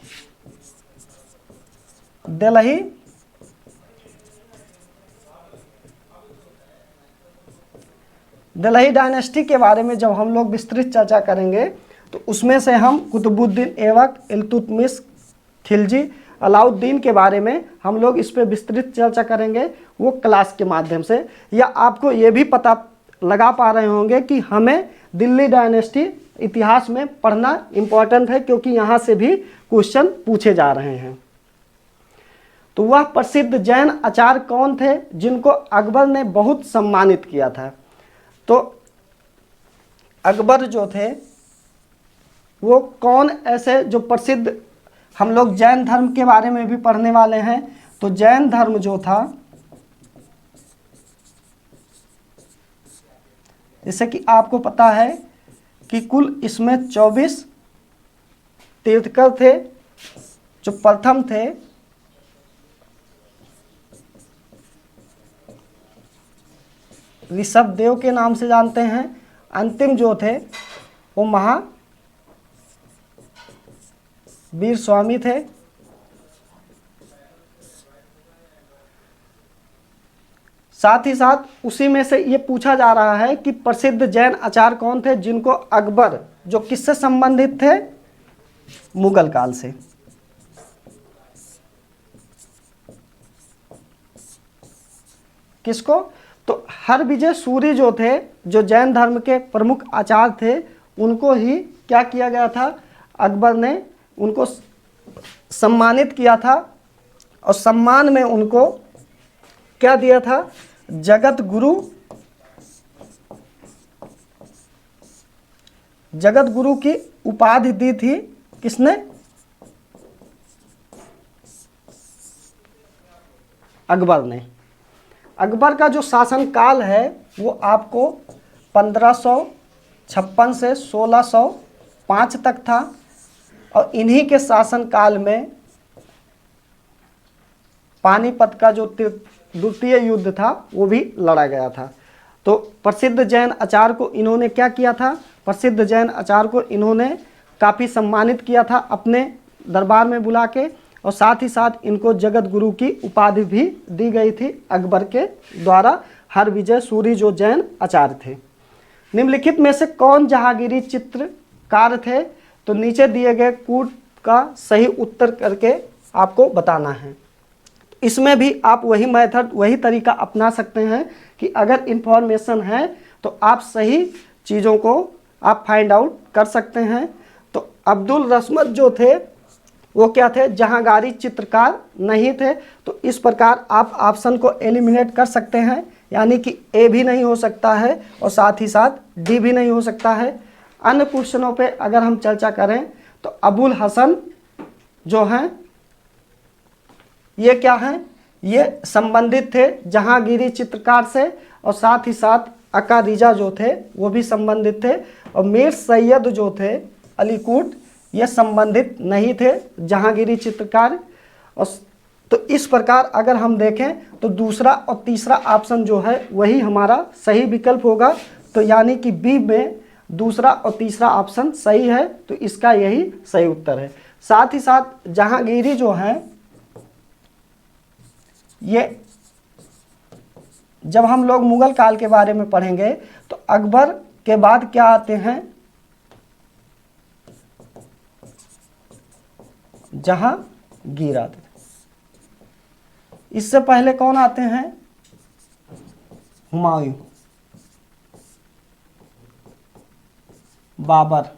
A: दिल्ली डायनेस्टी के बारे में जब हम लोग विस्तृत चर्चा करेंगे तो उसमें से हम कुतुबुद्दीन ऐबक, इल्तुतमिश, खिलजी, अलाउद्दीन के बारे में हम लोग इस पर विस्तृत चर्चा करेंगे वो क्लास के माध्यम से। या आपको ये भी पता लगा पा रहे होंगे कि हमें दिल्ली डायनेस्टी इतिहास में पढ़ना इम्पोर्टेंट है, क्योंकि यहाँ से भी क्वेश्चन पूछे जा रहे हैं। तो वह प्रसिद्ध जैन आचार्य कौन थे जिनको अकबर ने बहुत सम्मानित किया था। तो अकबर जो थे वो कौन ऐसे जो प्रसिद्ध, हम लोग जैन धर्म के बारे में भी पढ़ने वाले हैं। तो जैन धर्म जो था, जैसे कि आपको पता है कि कुल इसमें 24 तीर्थकर थे। जो प्रथम थे ऋषभदेव के नाम से जानते हैं। अंतिम जो थे वो महावीर स्वामी थे। साथ ही साथ उसी में से ये पूछा जा रहा है कि प्रसिद्ध जैन आचार्य कौन थे जिनको अकबर, जो किससे संबंधित थे, मुगल काल से। किसको, तो हरविजय सूरी जो थे, जो जैन धर्म के प्रमुख आचार्य थे, उनको ही क्या किया गया था, अकबर ने उनको सम्मानित किया था। और सम्मान में उनको क्या दिया था, जगत गुरु की उपाधि दी थी। किसने, अकबर ने। अकबर का जो शासनकाल है वो आपको 1556 से 1605 तक था। और इन्हीं के शासनकाल में पानीपत का जो द्वितीय युद्ध था वो भी लड़ा गया था। तो प्रसिद्ध जैन आचार्य को इन्होंने क्या किया था, प्रसिद्ध जैन आचार्य को इन्होंने काफ़ी सम्मानित किया था अपने दरबार में बुला के। और साथ ही साथ इनको जगत गुरु की उपाधि भी दी गई थी अकबर के द्वारा, हरविजय सूरी जो जैन आचार्य थे। निम्नलिखित में से कौन जहांगीरी चित्रकार थे। तो नीचे दिए गए कूट का सही उत्तर करके आपको बताना है। इसमें भी आप वही मेथड, वही तरीका अपना सकते हैं कि अगर इंफॉर्मेशन है तो आप सही चीज़ों को आप फाइंड आउट कर सकते हैं। तो अब्दुल रस्मत जो थे वो क्या थे, जहांगीरी चित्रकार नहीं थे। तो इस प्रकार आप ऑप्शन को एलिमिनेट कर सकते हैं, यानी कि ए भी नहीं हो सकता है और साथ ही साथ डी भी नहीं हो सकता है। अन्य क्वेश्चनों पे अगर हम चर्चा करें तो अबुल हसन जो हैं ये क्या हैं, ये संबंधित थे जहांगीरी चित्रकार से, और साथ ही साथ अकादीजा जो थे वो भी संबंधित थे, और मीर सैयद जो थे अलीकुट ये संबंधित नहीं थे जहांगीरी चित्रकार। और तो इस प्रकार अगर हम देखें तो दूसरा और तीसरा ऑप्शन जो है वही हमारा सही विकल्प होगा। तो यानी कि बी में दूसरा और तीसरा ऑप्शन सही है, तो इसका यही सही उत्तर है। साथ ही साथ जहांगीरी जो है ये जब हम लोग मुगल काल के बारे में पढ़ेंगे तो अकबर के बाद क्या आते हैं, जहांगीर आते हैं। इससे पहले कौन आते हैं, हुमायूं, बाबर।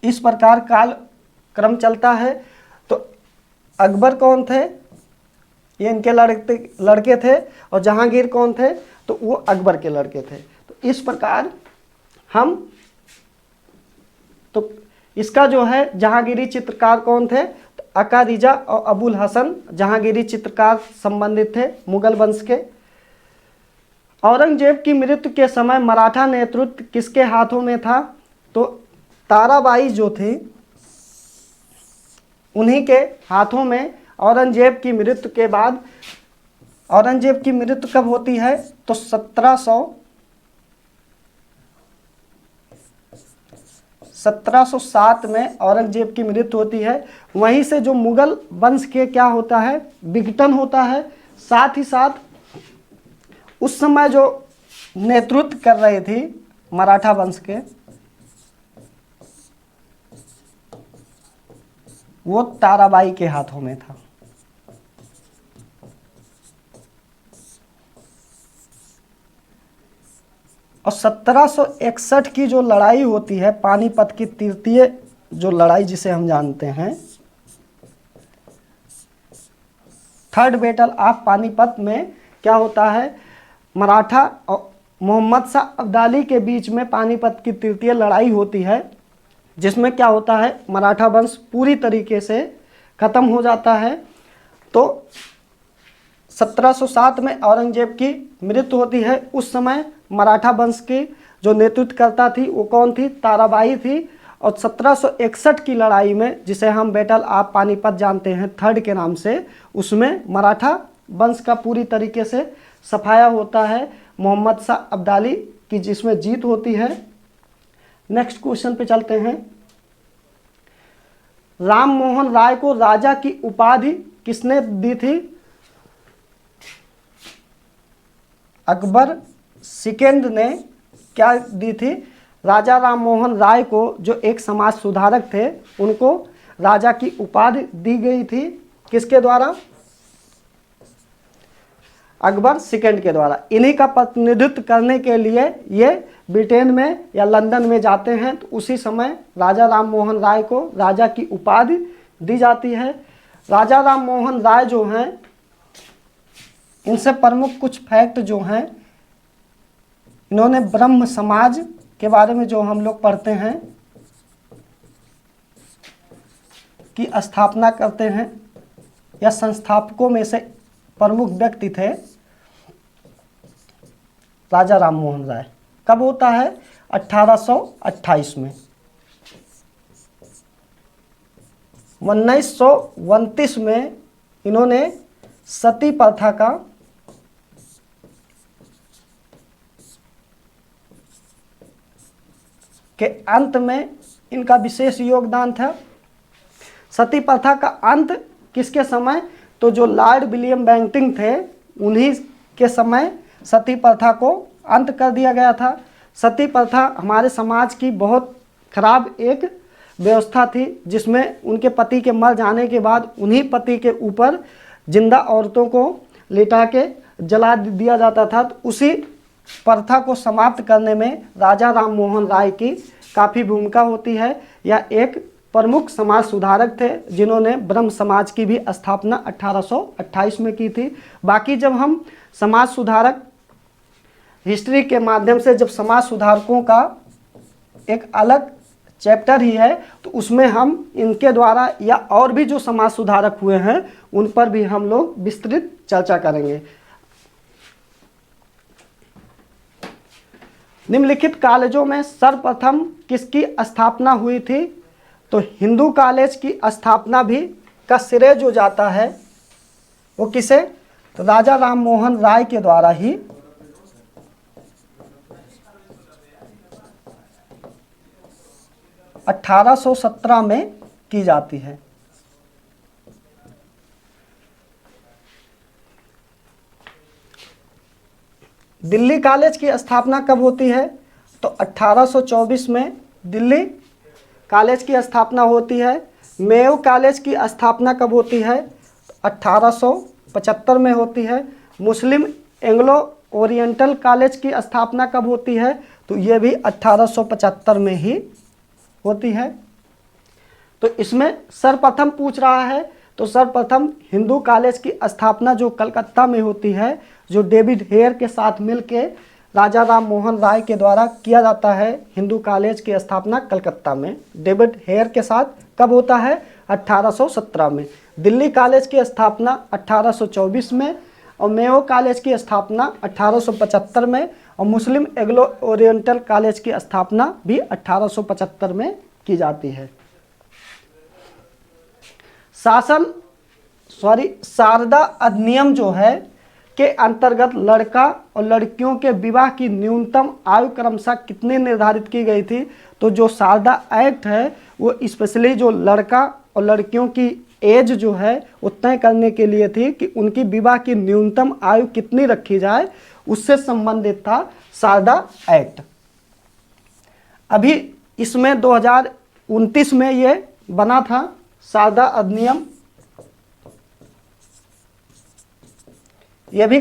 A: इस प्रकार काल क्रम चलता है। तो अकबर कौन थे, ये इनके लड़के थे, और जहांगीर कौन थे, तो वो अकबर के लड़के थे। तो इस प्रकार हम, तो इसका जो है जहांगीरी चित्रकार कौन थे, तो अकादीजा और अबुल हसन जहांगीरी चित्रकार संबंधित थे मुगल वंश के। औरंगजेब की मृत्यु के समय मराठा नेतृत्व किसके हाथों में था, तो ताराबाई जो थी उन्हीं के हाथों में। औरंगजेब की मृत्यु के बाद, औरंगजेब की मृत्यु कब होती है, तो 1707 में औरंगजेब की मृत्यु होती है। वहीं से जो मुगल वंश के क्या होता है, विघटन होता है। साथ ही साथ उस समय जो नेतृत्व कर रहे थे मराठा वंश के, वो ताराबाई के हाथों में था। और 1761 की जो लड़ाई होती है, पानीपत की तृतीय जो लड़ाई जिसे हम जानते हैं, थर्ड बैटल ऑफ पानीपत में क्या होता है, मराठा और मोहम्मद शाह अब्दाली के बीच में पानीपत की तृतीय लड़ाई होती है, जिसमें क्या होता है, मराठा वंश पूरी तरीके से ख़त्म हो जाता है। तो 1707 में औरंगजेब की मृत्यु होती है। उस समय मराठा वंश की जो नेतृत्व करता थी वो कौन थी, ताराबाई थी। और 1761 की लड़ाई में, जिसे हम बैटल ऑफ पानीपत जानते हैं थर्ड के नाम से, उसमें मराठा वंश का पूरी तरीके से सफाया होता है मोहम्मद शाह अब्दाली की, जिसमें जीत होती है। नेक्स्ट क्वेश्चन पे चलते हैं। राम मोहन राय को राजा की उपाधि किसने दी थी, अकबर सेकंड ने क्या दी थी, राजा राम मोहन राय को, जो एक समाज सुधारक थे, उनको राजा की उपाधि दी गई थी। किसके द्वारा, अकबर सेकंड के द्वारा। इन्हीं का प्रतिनिधित्व करने के लिए ये ब्रिटेन में या लंदन में जाते हैं। तो उसी समय राजा राम मोहन राय को राजा की उपाधि दी जाती है। राजा राम मोहन राय जो हैं, इनसे प्रमुख कुछ फैक्ट जो हैं, इन्होंने ब्रह्म समाज के बारे में जो हम लोग पढ़ते हैं की स्थापना करते हैं, या संस्थापकों में से प्रमुख व्यक्ति थे राजा राम मोहन राय। कब होता है, 1828 में। 1929 में इन्होंने सती प्रथा का के अंत में इनका विशेष योगदान था। सती प्रथा का अंत किसके समय, तो जो लॉर्ड विलियम बेंटिंक थे उन्हीं के समय सती प्रथा को अंत कर दिया गया था। सती प्रथा हमारे समाज की बहुत खराब एक व्यवस्था थी, जिसमें उनके पति के मर जाने के बाद उन्हीं पति के ऊपर जिंदा औरतों को लिटा के जला दिया जाता था। तो उसी प्रथा को समाप्त करने में राजा राम मोहन राय की काफ़ी भूमिका होती है। यह एक प्रमुख समाज सुधारक थे, जिन्होंने ब्रह्म समाज की भी स्थापना 1828 में की थी। बाकी जब हम समाज सुधारक हिस्ट्री के माध्यम से जब समाज सुधारकों का एक अलग चैप्टर ही है, तो उसमें हम इनके द्वारा या और भी जो समाज सुधारक हुए हैं उन पर भी हम लोग विस्तृत चर्चा करेंगे। निम्नलिखित कॉलेजों में सर्वप्रथम किसकी स्थापना हुई थी? तो हिंदू कॉलेज की स्थापना भी का श्रेय जो जाता है वो किसे? तो राजा राम मोहन राय के द्वारा ही 1817 में की जाती है। दिल्ली कॉलेज की स्थापना कब होती है? तो 1824 में दिल्ली कॉलेज की स्थापना होती है। मेयो कॉलेज की स्थापना कब होती है? 1875 में होती है। मुस्लिम एंग्लो ओरिएंटल कॉलेज की स्थापना कब होती है? तो ये भी 1875 में ही होती है। तो इसमें सर्वप्रथम पूछ रहा है, तो सर्वप्रथम हिंदू कॉलेज की स्थापना जो कलकत्ता में होती है, जो डेविड हेयर के साथ मिलके राजा राम मोहन राय के द्वारा किया जाता है। हिंदू कॉलेज की स्थापना कलकत्ता में डेविड हेयर के साथ कब होता है? 1817 में। दिल्ली कॉलेज की स्थापना 1824 में और मेयो कॉलेज की स्थापना 1875 में और मुस्लिम एंग्लो ओरिएंटल कॉलेज की स्थापना भी 1875 में की जाती है। शारदा अधिनियम जो है के अंतर्गत लड़का और लड़कियों के विवाह की न्यूनतम आयु क्रमशः कितनी निर्धारित की गई थी? तो जो शारदा एक्ट है वो स्पेशली जो लड़का और लड़कियों की एज जो है वो तय करने के लिए थी कि उनकी विवाह की न्यूनतम आयु कितनी रखी जाए, उससे संबंधित था शारदा एक्ट। अभी इसमें 2029 में ये बना था शारदा अधिनियम। यह भी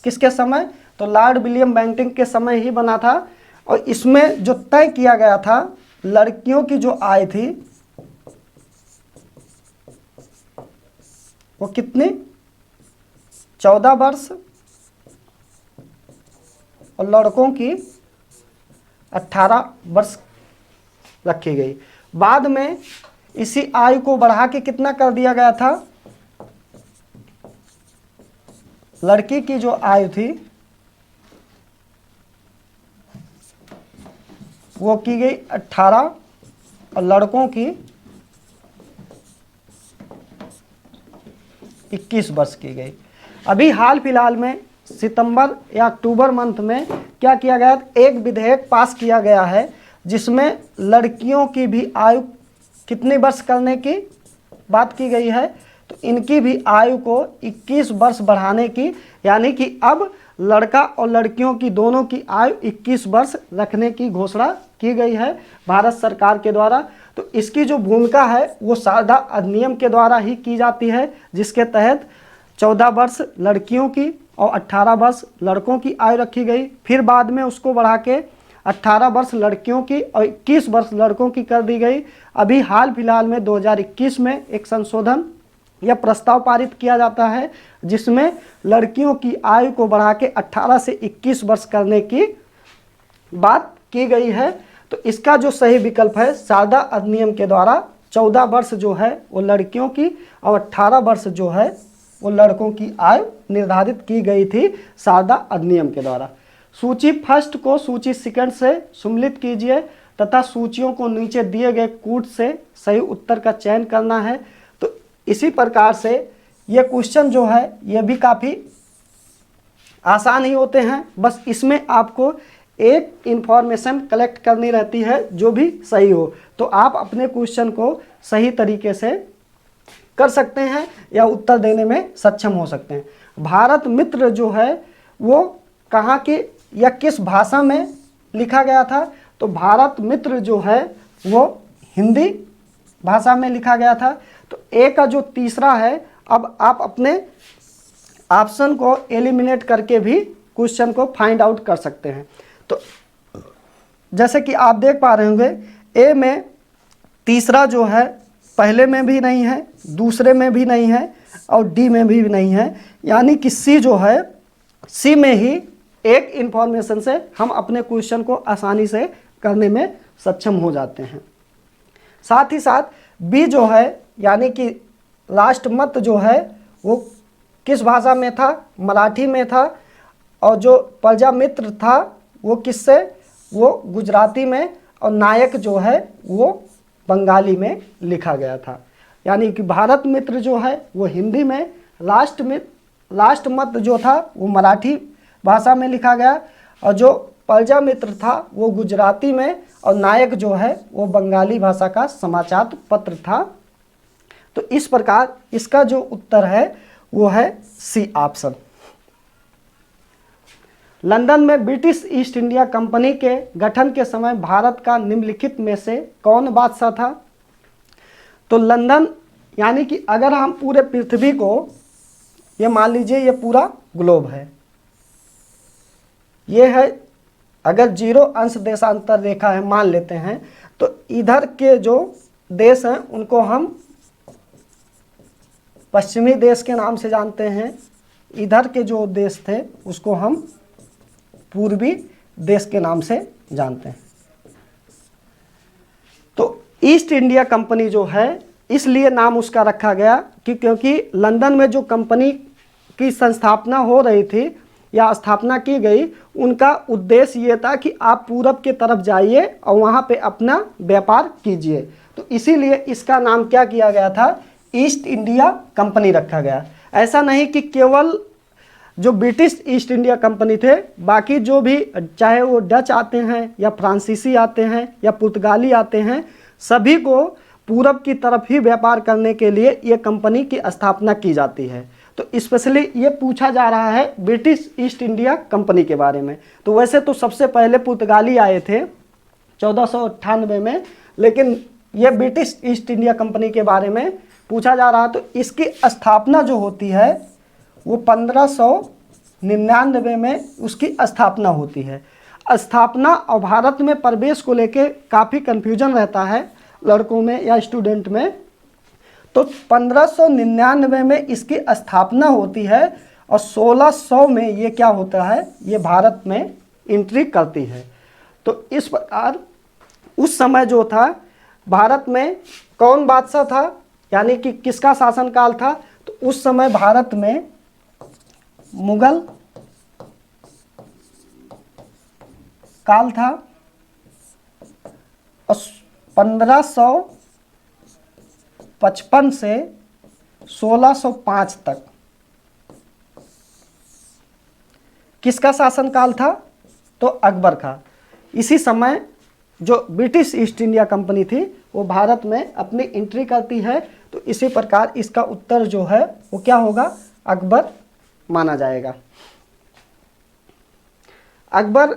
A: किसके समय? तो लॉर्ड विलियम बेंटिंक के समय ही बना था। और इसमें जो तय किया गया था लड़कियों की जो आय थी वो कितनी? 14 वर्ष और लड़कों की 18 वर्ष रखी गई। बाद में इसी आयु को बढ़ा के कितना कर दिया गया था? लड़की की जो आयु थी वो की गई 18 और लड़कों की 21 वर्ष की गई। अभी हाल फिलहाल में सितंबर या अक्टूबर मंथ में क्या किया गया? एक विधेयक पास किया गया है जिसमें लड़कियों की भी आयु कितने वर्ष करने की बात की गई है? तो इनकी भी आयु को 21 वर्ष बढ़ाने की, यानी कि अब लड़का और लड़कियों की दोनों की आयु 21 वर्ष रखने की घोषणा की गई है भारत सरकार के द्वारा। तो इसकी जो भूमिका है वो शारदा अधिनियम के द्वारा ही की जाती है, जिसके तहत 14 वर्ष लड़कियों की और 18 वर्ष लड़कों की आयु रखी गई। फिर बाद में उसको बढ़ा के 18 वर्ष लड़कियों की और 21 वर्ष लड़कों की कर दी गई। अभी हाल फिलहाल में 2021 में एक संशोधन या प्रस्ताव पारित किया जाता है जिसमें लड़कियों की आयु को बढ़ा के 18 से 21 वर्ष करने की बात की गई है। तो इसका जो सही विकल्प है शारदा अधिनियम के द्वारा 14 वर्ष जो है वो लड़कियों की और 18 वर्ष जो है वो लड़कों की आयु निर्धारित की गई थी शारदा अधिनियम के द्वारा। सूची फर्स्ट को सूची सेकंड से सम्मिलित कीजिए तथा सूचियों को नीचे दिए गए कूट से सही उत्तर का चयन करना है। तो इसी प्रकार से ये क्वेश्चन जो है ये भी काफ़ी आसान ही होते हैं, बस इसमें आपको एक इंफॉर्मेशन कलेक्ट करनी रहती है जो भी सही हो, तो आप अपने क्वेश्चन को सही तरीके से कर सकते हैं या उत्तर देने में सक्षम हो सकते हैं। भारत मित्र जो है वो कहाँ के या किस भाषा में लिखा गया था? तो भारत मित्र जो है वो हिंदी भाषा में लिखा गया था। तो ए का जो तीसरा है, अब आप अपने ऑप्शन को एलिमिनेट करके भी क्वेश्चन को फाइंड आउट कर सकते हैं। तो जैसे कि आप देख पा रहे होंगे ए में तीसरा जो है पहले में भी नहीं है, दूसरे में भी नहीं है और डी में भी नहीं है, यानी कि सी जो है, सी में ही एक इंफॉर्मेशन से हम अपने क्वेश्चन को आसानी से करने में सक्षम हो जाते हैं। साथ ही साथ बी जो है यानी कि लास्ट मत जो है वो किस भाषा में था, मराठी में था, और जो प्रजामित्र था वो किससे, वो गुजराती में, और नायक जो है वो बंगाली में लिखा गया था। यानी कि भारत मित्र जो है वो हिंदी में, लास्ट मत जो था वो मराठी भाषा में लिखा गया, और जो प्रजामित्र था वो गुजराती में, और नायक जो है वो बंगाली भाषा का समाचार पत्र था। तो इस प्रकार इसका जो उत्तर है वो है सी ऑप्शन। लंदन में ब्रिटिश ईस्ट इंडिया कंपनी के गठन के समय भारत का निम्नलिखित में से कौन बादशाह था? तो लंदन यानी कि अगर हम पूरे पृथ्वी को, ये मान लीजिए ये पूरा ग्लोब है, ये है, अगर 0 अंश देशांतर रेखा है मान लेते हैं, तो इधर के जो देश हैं उनको हम पश्चिमी देश के नाम से जानते हैं, इधर के जो देश थे उसको हम पूर्वी देश के नाम से जानते हैं। तो ईस्ट इंडिया कंपनी जो है इसलिए नाम उसका रखा गया कि क्योंकि लंदन में जो कंपनी की संस्थापना हो रही थी या स्थापना की गई, उनका उद्देश्य ये था कि आप पूरब के तरफ जाइए और वहाँ पे अपना व्यापार कीजिए। तो इसीलिए इसका नाम क्या किया गया था, ईस्ट इंडिया कंपनी रखा गया। ऐसा नहीं कि केवल जो ब्रिटिश ईस्ट इंडिया कंपनी थे, बाकी जो भी, चाहे वो डच आते हैं या फ्रांसीसी आते हैं या पुर्तगाली आते हैं, सभी को पूरब की तरफ ही व्यापार करने के लिए ये कंपनी की स्थापना की जाती है। तो स्पेशली ये पूछा जा रहा है ब्रिटिश ईस्ट इंडिया कंपनी के बारे में। तो वैसे तो सबसे पहले पुर्तगाली आए थे 1498 में, लेकिन ये ब्रिटिश ईस्ट इंडिया कंपनी के बारे में पूछा जा रहा। तो इसकी स्थापना जो होती है वो 1599 में उसकी स्थापना होती है। स्थापना और भारत में प्रवेश को लेके काफ़ी कन्फ्यूजन रहता है लड़कों में या स्टूडेंट में। तो 1599 में इसकी स्थापना होती है और 1600 में ये क्या होता है, ये भारत में एंट्री करती है। तो इस प्रकार उस समय जो था भारत में कौन बादशाह था, यानी कि किसका शासनकाल था, तो उस समय भारत में मुगल काल था और 1555 से 1605 तक किसका शासनकाल था, तो अकबर का। इसी समय जो ब्रिटिश ईस्ट इंडिया कंपनी थी वो भारत में अपनी एंट्री करती है। तो इसी प्रकार इसका उत्तर जो है वो क्या होगा, अकबर माना जाएगा। अकबर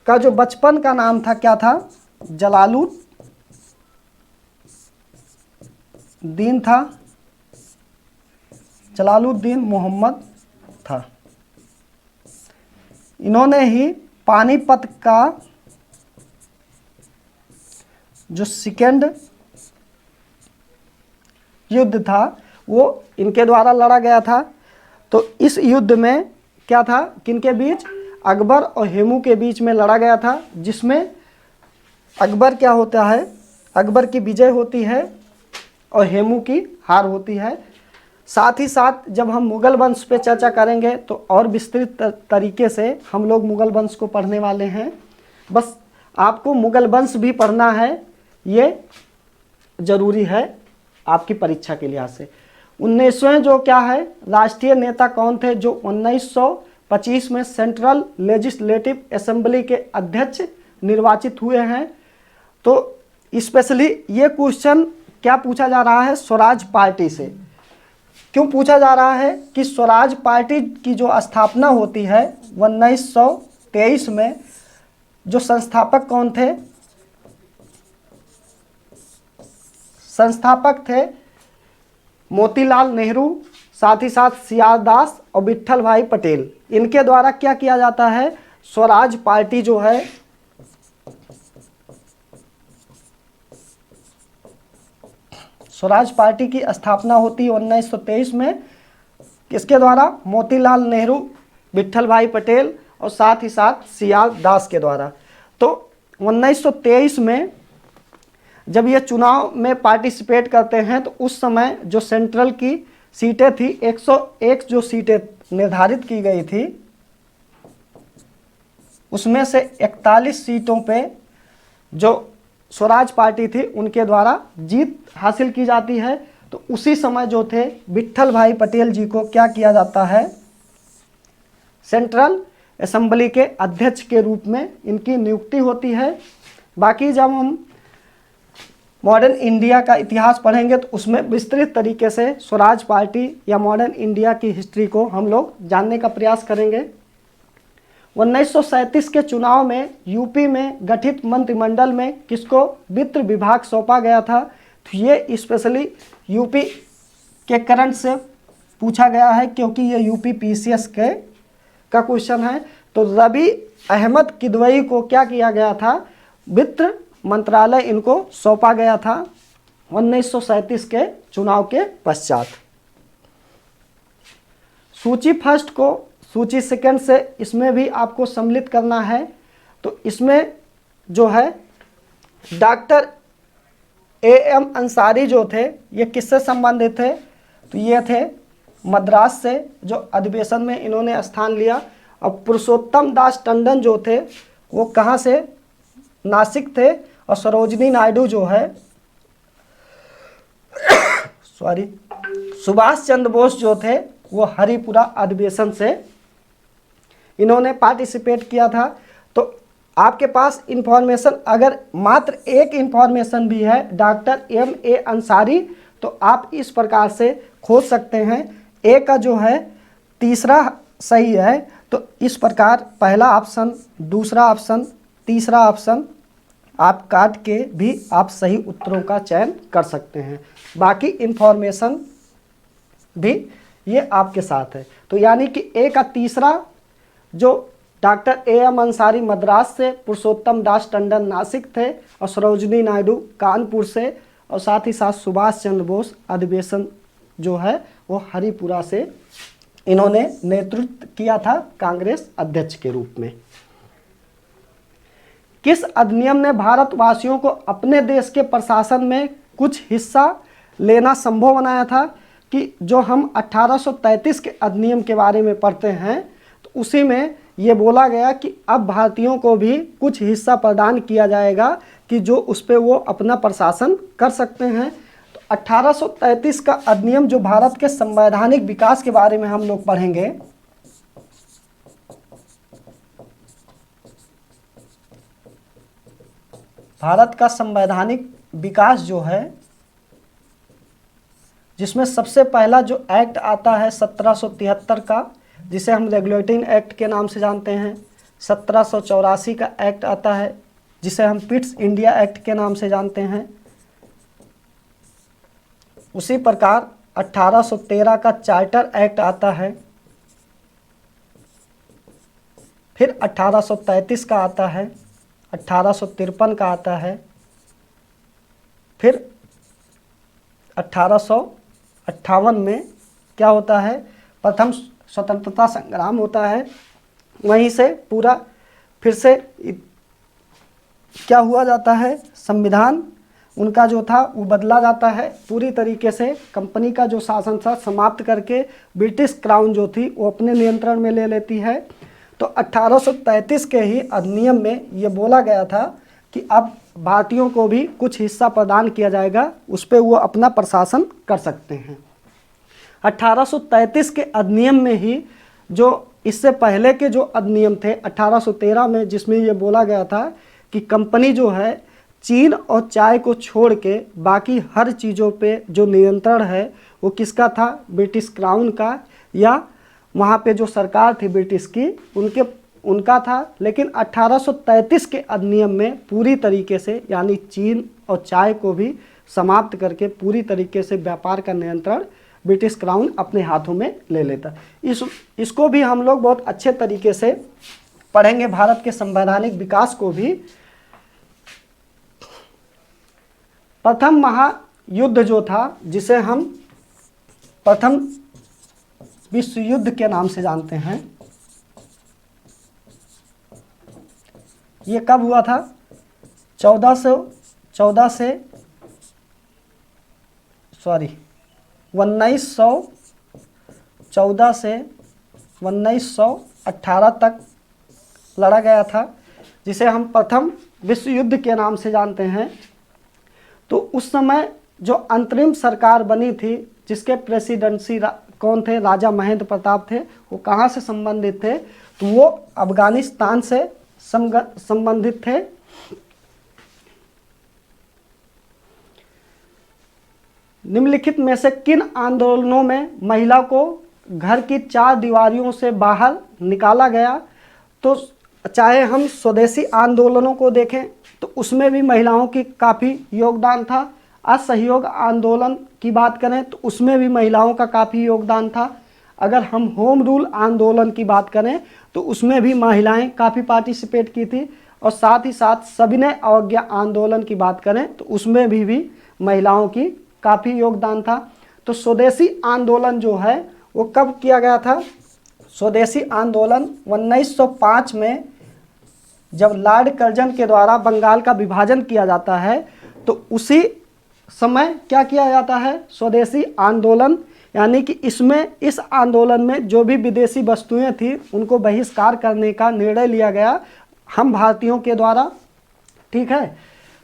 A: का जो बचपन का नाम था क्या था, जलालुद्दीन था, जलालुद्दीन मोहम्मद था। इन्होंने ही पानीपत का जो सेकेंड युद्ध था वो इनके द्वारा लड़ा गया था। तो इस युद्ध में क्या था, किनके बीच, अकबर और हेमू के बीच में लड़ा गया था, जिसमें अकबर क्या होता है, अकबर की विजय होती है और हेमू की हार होती है। साथ ही साथ जब हम मुगल वंश पे चर्चा करेंगे तो और विस्तृत तरीके से हम लोग मुगल वंश को पढ़ने वाले हैं। बस आपको मुगल वंश भी पढ़ना है, ये ज़रूरी है आपकी परीक्षा के लिहाज से। 19वें जो क्या है, राष्ट्रीय नेता कौन थे जो 1925 में सेंट्रल लेजिस्लेटिव असेंबली के अध्यक्ष निर्वाचित हुए हैं। तो स्पेशली ये क्वेश्चन क्या पूछा जा रहा है, स्वराज पार्टी से। क्यों पूछा जा रहा है कि स्वराज पार्टी की जो स्थापना होती है 1923 में, जो संस्थापक कौन थे, संस्थापक थे मोतीलाल नेहरू, साथ ही साथ सियाल दास और विट्ठल भाई पटेल। इनके द्वारा क्या किया जाता है, स्वराज पार्टी जो है स्वराज पार्टी की स्थापना होती है 1923 में। किसके द्वारा, मोतीलाल नेहरू, विट्ठल भाई पटेल और साथ ही साथ सियाल दास के द्वारा। तो 1923 में जब ये चुनाव में पार्टिसिपेट करते हैं तो उस समय जो सेंट्रल की सीटें थी 101 जो सीटें निर्धारित की गई थी उसमें से 41 सीटों पे जो स्वराज पार्टी थी उनके द्वारा जीत हासिल की जाती है। तो उसी समय जो थे विट्ठल भाई पटेल जी को क्या किया जाता है, सेंट्रल असेंबली के अध्यक्ष के रूप में इनकी नियुक्ति होती है। बाकी जब हम मॉडर्न इंडिया का इतिहास पढ़ेंगे तो उसमें विस्तृत तरीके से स्वराज पार्टी या मॉडर्न इंडिया की हिस्ट्री को हम लोग जानने का प्रयास करेंगे। 1937 के चुनाव में यूपी में गठित मंत्रिमंडल में किसको वित्त विभाग सौंपा गया था, तो ये स्पेशली यूपी के करंट से पूछा गया है क्योंकि ये यूपी पीसीएस का क्वेश्चन है। तो रवि अहमद किदवई को क्या किया गया था, वित्त मंत्रालय इनको सौंपा गया था 1937 के चुनाव के पश्चात। सूची फर्स्ट को सूची सेकंड से इसमें भी आपको सम्मिलित करना है। तो इसमें जो है डॉक्टर एएम अंसारी जो थे ये किससे संबंधित थे, तो ये थे मद्रास से जो अधिवेशन में इन्होंने स्थान लिया। और पुरुषोत्तम दास टंडन जो थे वो कहाँ से, नासिक थे। और सरोजनी नायडू जो है सुभाष चंद्र बोस जो थे वो हरिपुरा अधिवेशन से इन्होंने पार्टिसिपेट किया था। तो आपके पास इंफॉर्मेशन अगर मात्र एक इंफॉर्मेशन भी है डॉक्टर एम.ए. अंसारी तो आप इस प्रकार से खोज सकते हैं। ए का जो है तीसरा सही है, तो इस प्रकार पहला ऑप्शन, दूसरा ऑप्शन, तीसरा ऑप्शन आप काट के भी आप सही उत्तरों का चयन कर सकते हैं। बाकी इंफॉर्मेशन भी ये आपके साथ है। तो यानी कि ए का तीसरा जो डॉक्टर एएम अंसारी मद्रास से, पुरुषोत्तम दास टंडन नासिक थे और सरोजनी नायडू कानपुर से, और साथ ही साथ सुभाष चंद्र बोस अधिवेशन जो है वो हरिपुरा से इन्होंने नेतृत्व किया था कांग्रेस अध्यक्ष के रूप में। किस अधिनियम ने भारतवासियों को अपने देश के प्रशासन में कुछ हिस्सा लेना संभव बनाया था, कि जो हम 1833 के अधिनियम के बारे में पढ़ते हैं तो उसी में ये बोला गया कि अब भारतीयों को भी कुछ हिस्सा प्रदान किया जाएगा कि जो उस पर वो अपना प्रशासन कर सकते हैं। तो 1833 का अधिनियम जो भारत के संवैधानिक विकास के बारे में हम लोग पढ़ेंगे, भारत का संवैधानिक विकास जो है जिसमें सबसे पहला जो एक्ट आता है 1773 का, जिसे हम रेगुलेटिंग एक्ट के नाम से जानते हैं। 1784 का एक्ट आता है जिसे हम पिट्स इंडिया एक्ट के नाम से जानते हैं। उसी प्रकार 1813 का चार्टर एक्ट आता है। फिर 1833 का आता है, 1853 का आता है, फिर 1858 में क्या होता है, प्रथम स्वतंत्रता संग्राम होता है। वहीं से पूरा फिर से क्या हुआ जाता है, संविधान उनका जो था वो बदला जाता है। पूरी तरीके से कंपनी का जो शासन था समाप्त करके ब्रिटिश क्राउन जो थी वो अपने नियंत्रण में ले लेती है। तो 1833 के ही अधिनियम में ये बोला गया था कि अब भारतीयों को भी कुछ हिस्सा प्रदान किया जाएगा, उस पर वो अपना प्रशासन कर सकते हैं। 1833 के अधिनियम में ही जो इससे पहले के जो अधिनियम थे 1813 में, जिसमें ये बोला गया था कि कंपनी जो है चीन और चाय को छोड़ के बाकी हर चीज़ों पे जो नियंत्रण है वो किसका था, ब्रिटिश क्राउन का, या वहाँ पे जो सरकार थी ब्रिटिश की उनका था। लेकिन 1833 के अधिनियम में पूरी तरीके से यानी चीन और चाय को भी समाप्त करके पूरी तरीके से व्यापार का नियंत्रण ब्रिटिश क्राउन अपने हाथों में ले लेता। इसको भी हम लोग बहुत अच्छे तरीके से पढ़ेंगे, भारत के संवैधानिक विकास को भी। प्रथम महायुद्ध जो था, जिसे हम प्रथम विश्व युद्ध के नाम से जानते हैं, ये कब हुआ था, 1414 से 1914 से 1918 तक लड़ा गया था, जिसे हम प्रथम विश्व युद्ध के नाम से जानते हैं। तो उस समय जो अंतरिम सरकार बनी थी, जिसके प्रेसिडेंसी कौन थे, राजा महेंद्र प्रताप थे, वो कहाँ से संबंधित थे, तो वो अफगानिस्तान से संबंधित थे। निम्नलिखित में से किन आंदोलनों में महिला को घर की 4 दीवारियों से बाहर निकाला गया? तो चाहे हम स्वदेशी आंदोलनों को देखें तो उसमें भी महिलाओं की काफ़ी योगदान था। असहयोग आंदोलन की बात करें तो उसमें भी महिलाओं का काफ़ी योगदान था। अगर हम होम रूल आंदोलन की बात करें तो उसमें भी महिलाएं काफ़ी पार्टिसिपेट की थी। और साथ ही साथ सविनय अवज्ञा आंदोलन की बात करें तो उसमें भी महिलाओं की काफ़ी योगदान था। तो स्वदेशी आंदोलन जो है वो कब किया गया था? स्वदेशी आंदोलन 1905 में जब लॉर्ड कर्जन के द्वारा बंगाल का विभाजन किया जाता है तो उसी समय क्या किया जाता है? स्वदेशी आंदोलन, यानी कि इस आंदोलन में जो भी विदेशी वस्तुएं थी उनको बहिष्कार करने का निर्णय लिया गया हम भारतीयों के द्वारा। ठीक है,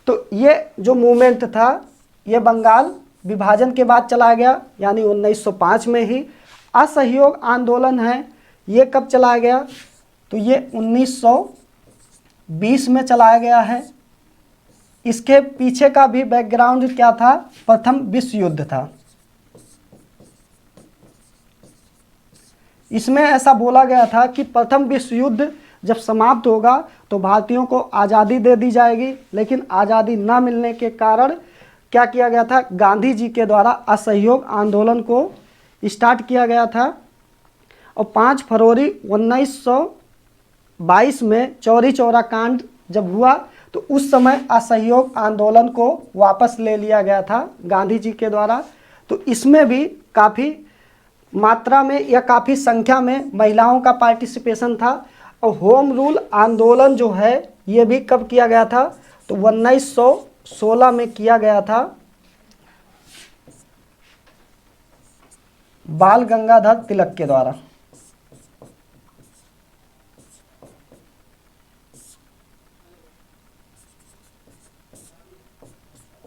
A: तो ये जो मूवमेंट था ये बंगाल विभाजन के बाद चला गया, यानी 1905 में ही। असहयोग आंदोलन है, ये कब चलाया गया? तो ये 1920 में चलाया गया है। इसके पीछे का भी बैकग्राउंड क्या था? प्रथम विश्व युद्ध था। इसमें ऐसा बोला गया था कि प्रथम विश्व युद्ध जब समाप्त होगा तो भारतीयों को आज़ादी दे दी जाएगी, लेकिन आज़ादी न मिलने के कारण क्या किया गया था? गांधी जी के द्वारा असहयोग आंदोलन को स्टार्ट किया गया था। और 5 फरवरी 1922 में चौरी चौरा कांड जब हुआ तो उस समय असहयोग आंदोलन को वापस ले लिया गया था गांधी जी के द्वारा। तो इसमें भी काफ़ी मात्रा में या काफ़ी संख्या में महिलाओं का पार्टिसिपेशन था। और होम रूल आंदोलन जो है ये भी कब किया गया था? तो 1916 में किया गया था बाल गंगाधर तिलक के द्वारा।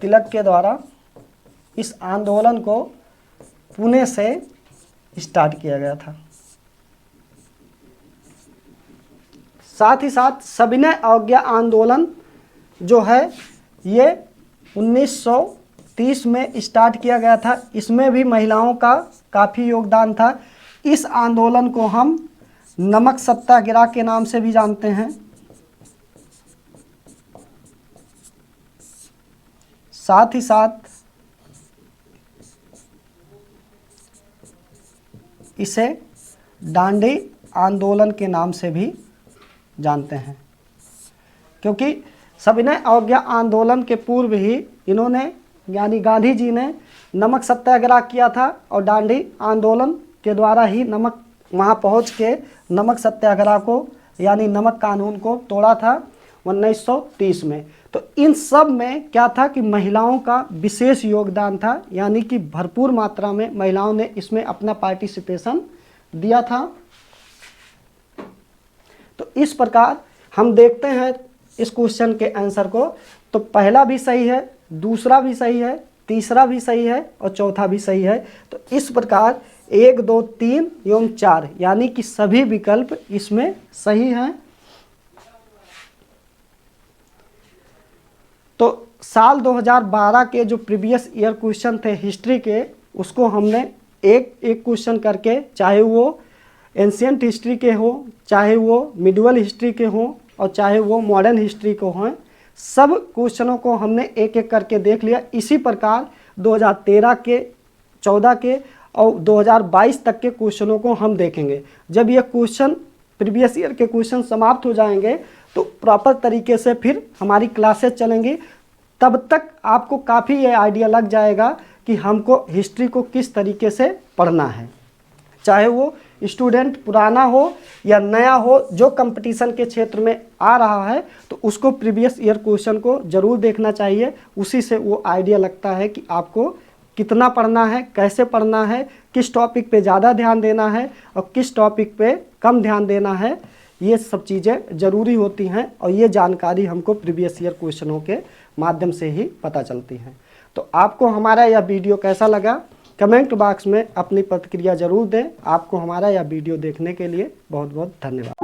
A: तिलक के द्वारा इस आंदोलन को पुणे से स्टार्ट किया गया था। साथ ही साथ सविनय अवज्ञा आंदोलन जो है ये 1930 में स्टार्ट किया गया था। इसमें भी महिलाओं का काफ़ी योगदान था। इस आंदोलन को हम नमक सत्याग्रह के नाम से भी जानते हैं। साथ ही साथ इसे दांडी आंदोलन के नाम से भी जानते हैं, क्योंकि सविनय अवज्ञा आंदोलन के पूर्व ही इन्होंने यानी गांधी जी ने नमक सत्याग्रह किया था और दांडी आंदोलन के द्वारा ही नमक वहां पहुंच के नमक सत्याग्रह को यानी नमक कानून को तोड़ा था 1930 में। तो इन सब में क्या था कि महिलाओं का विशेष योगदान था, यानी कि भरपूर मात्रा में महिलाओं ने इसमें अपना पार्टिसिपेशन दिया था। तो इस प्रकार हम देखते हैं इस क्वेश्चन के आंसर को, तो पहला भी सही है, दूसरा भी सही है, तीसरा भी सही है और चौथा भी सही है। तो इस प्रकार 1, 2, 3 एवं 4 यानी कि सभी विकल्प इसमें सही हैं। तो साल 2012 के जो प्रीवियस ईयर क्वेश्चन थे हिस्ट्री के, उसको हमने एक एक क्वेश्चन करके, चाहे वो एंशिएंट हिस्ट्री के हो, चाहे वो मिडिवल हिस्ट्री के हों और चाहे वो मॉडर्न हिस्ट्री को हों, सब क्वेश्चनों को हमने एक एक करके देख लिया। इसी प्रकार 2013 के, 14 के और 2022 तक के क्वेश्चनों को हम देखेंगे। जब ये क्वेश्चन प्रीवियस ईयर के क्वेश्चन समाप्त हो जाएंगे तो प्रॉपर तरीके से फिर हमारी क्लासेस चलेंगी। तब तक आपको काफ़ी ये आइडिया लग जाएगा कि हमको हिस्ट्री को किस तरीके से पढ़ना है, चाहे वो स्टूडेंट पुराना हो या नया हो, जो कंपटीशन के क्षेत्र में आ रहा है तो उसको प्रीवियस ईयर क्वेश्चन को ज़रूर देखना चाहिए। उसी से वो आइडिया लगता है कि आपको कितना पढ़ना है, कैसे पढ़ना है, किस टॉपिक पे ज़्यादा ध्यान देना है और किस टॉपिक पे कम ध्यान देना है, ये सब चीज़ें ज़रूरी होती हैं और ये जानकारी हमको प्रीवियस ईयर क्वेश्चनों के माध्यम से ही पता चलती हैं। तो आपको हमारा यह वीडियो कैसा लगा, कमेंट बॉक्स में अपनी प्रतिक्रिया ज़रूर दें। आपको हमारा यह वीडियो देखने के लिए बहुत बहुत धन्यवाद।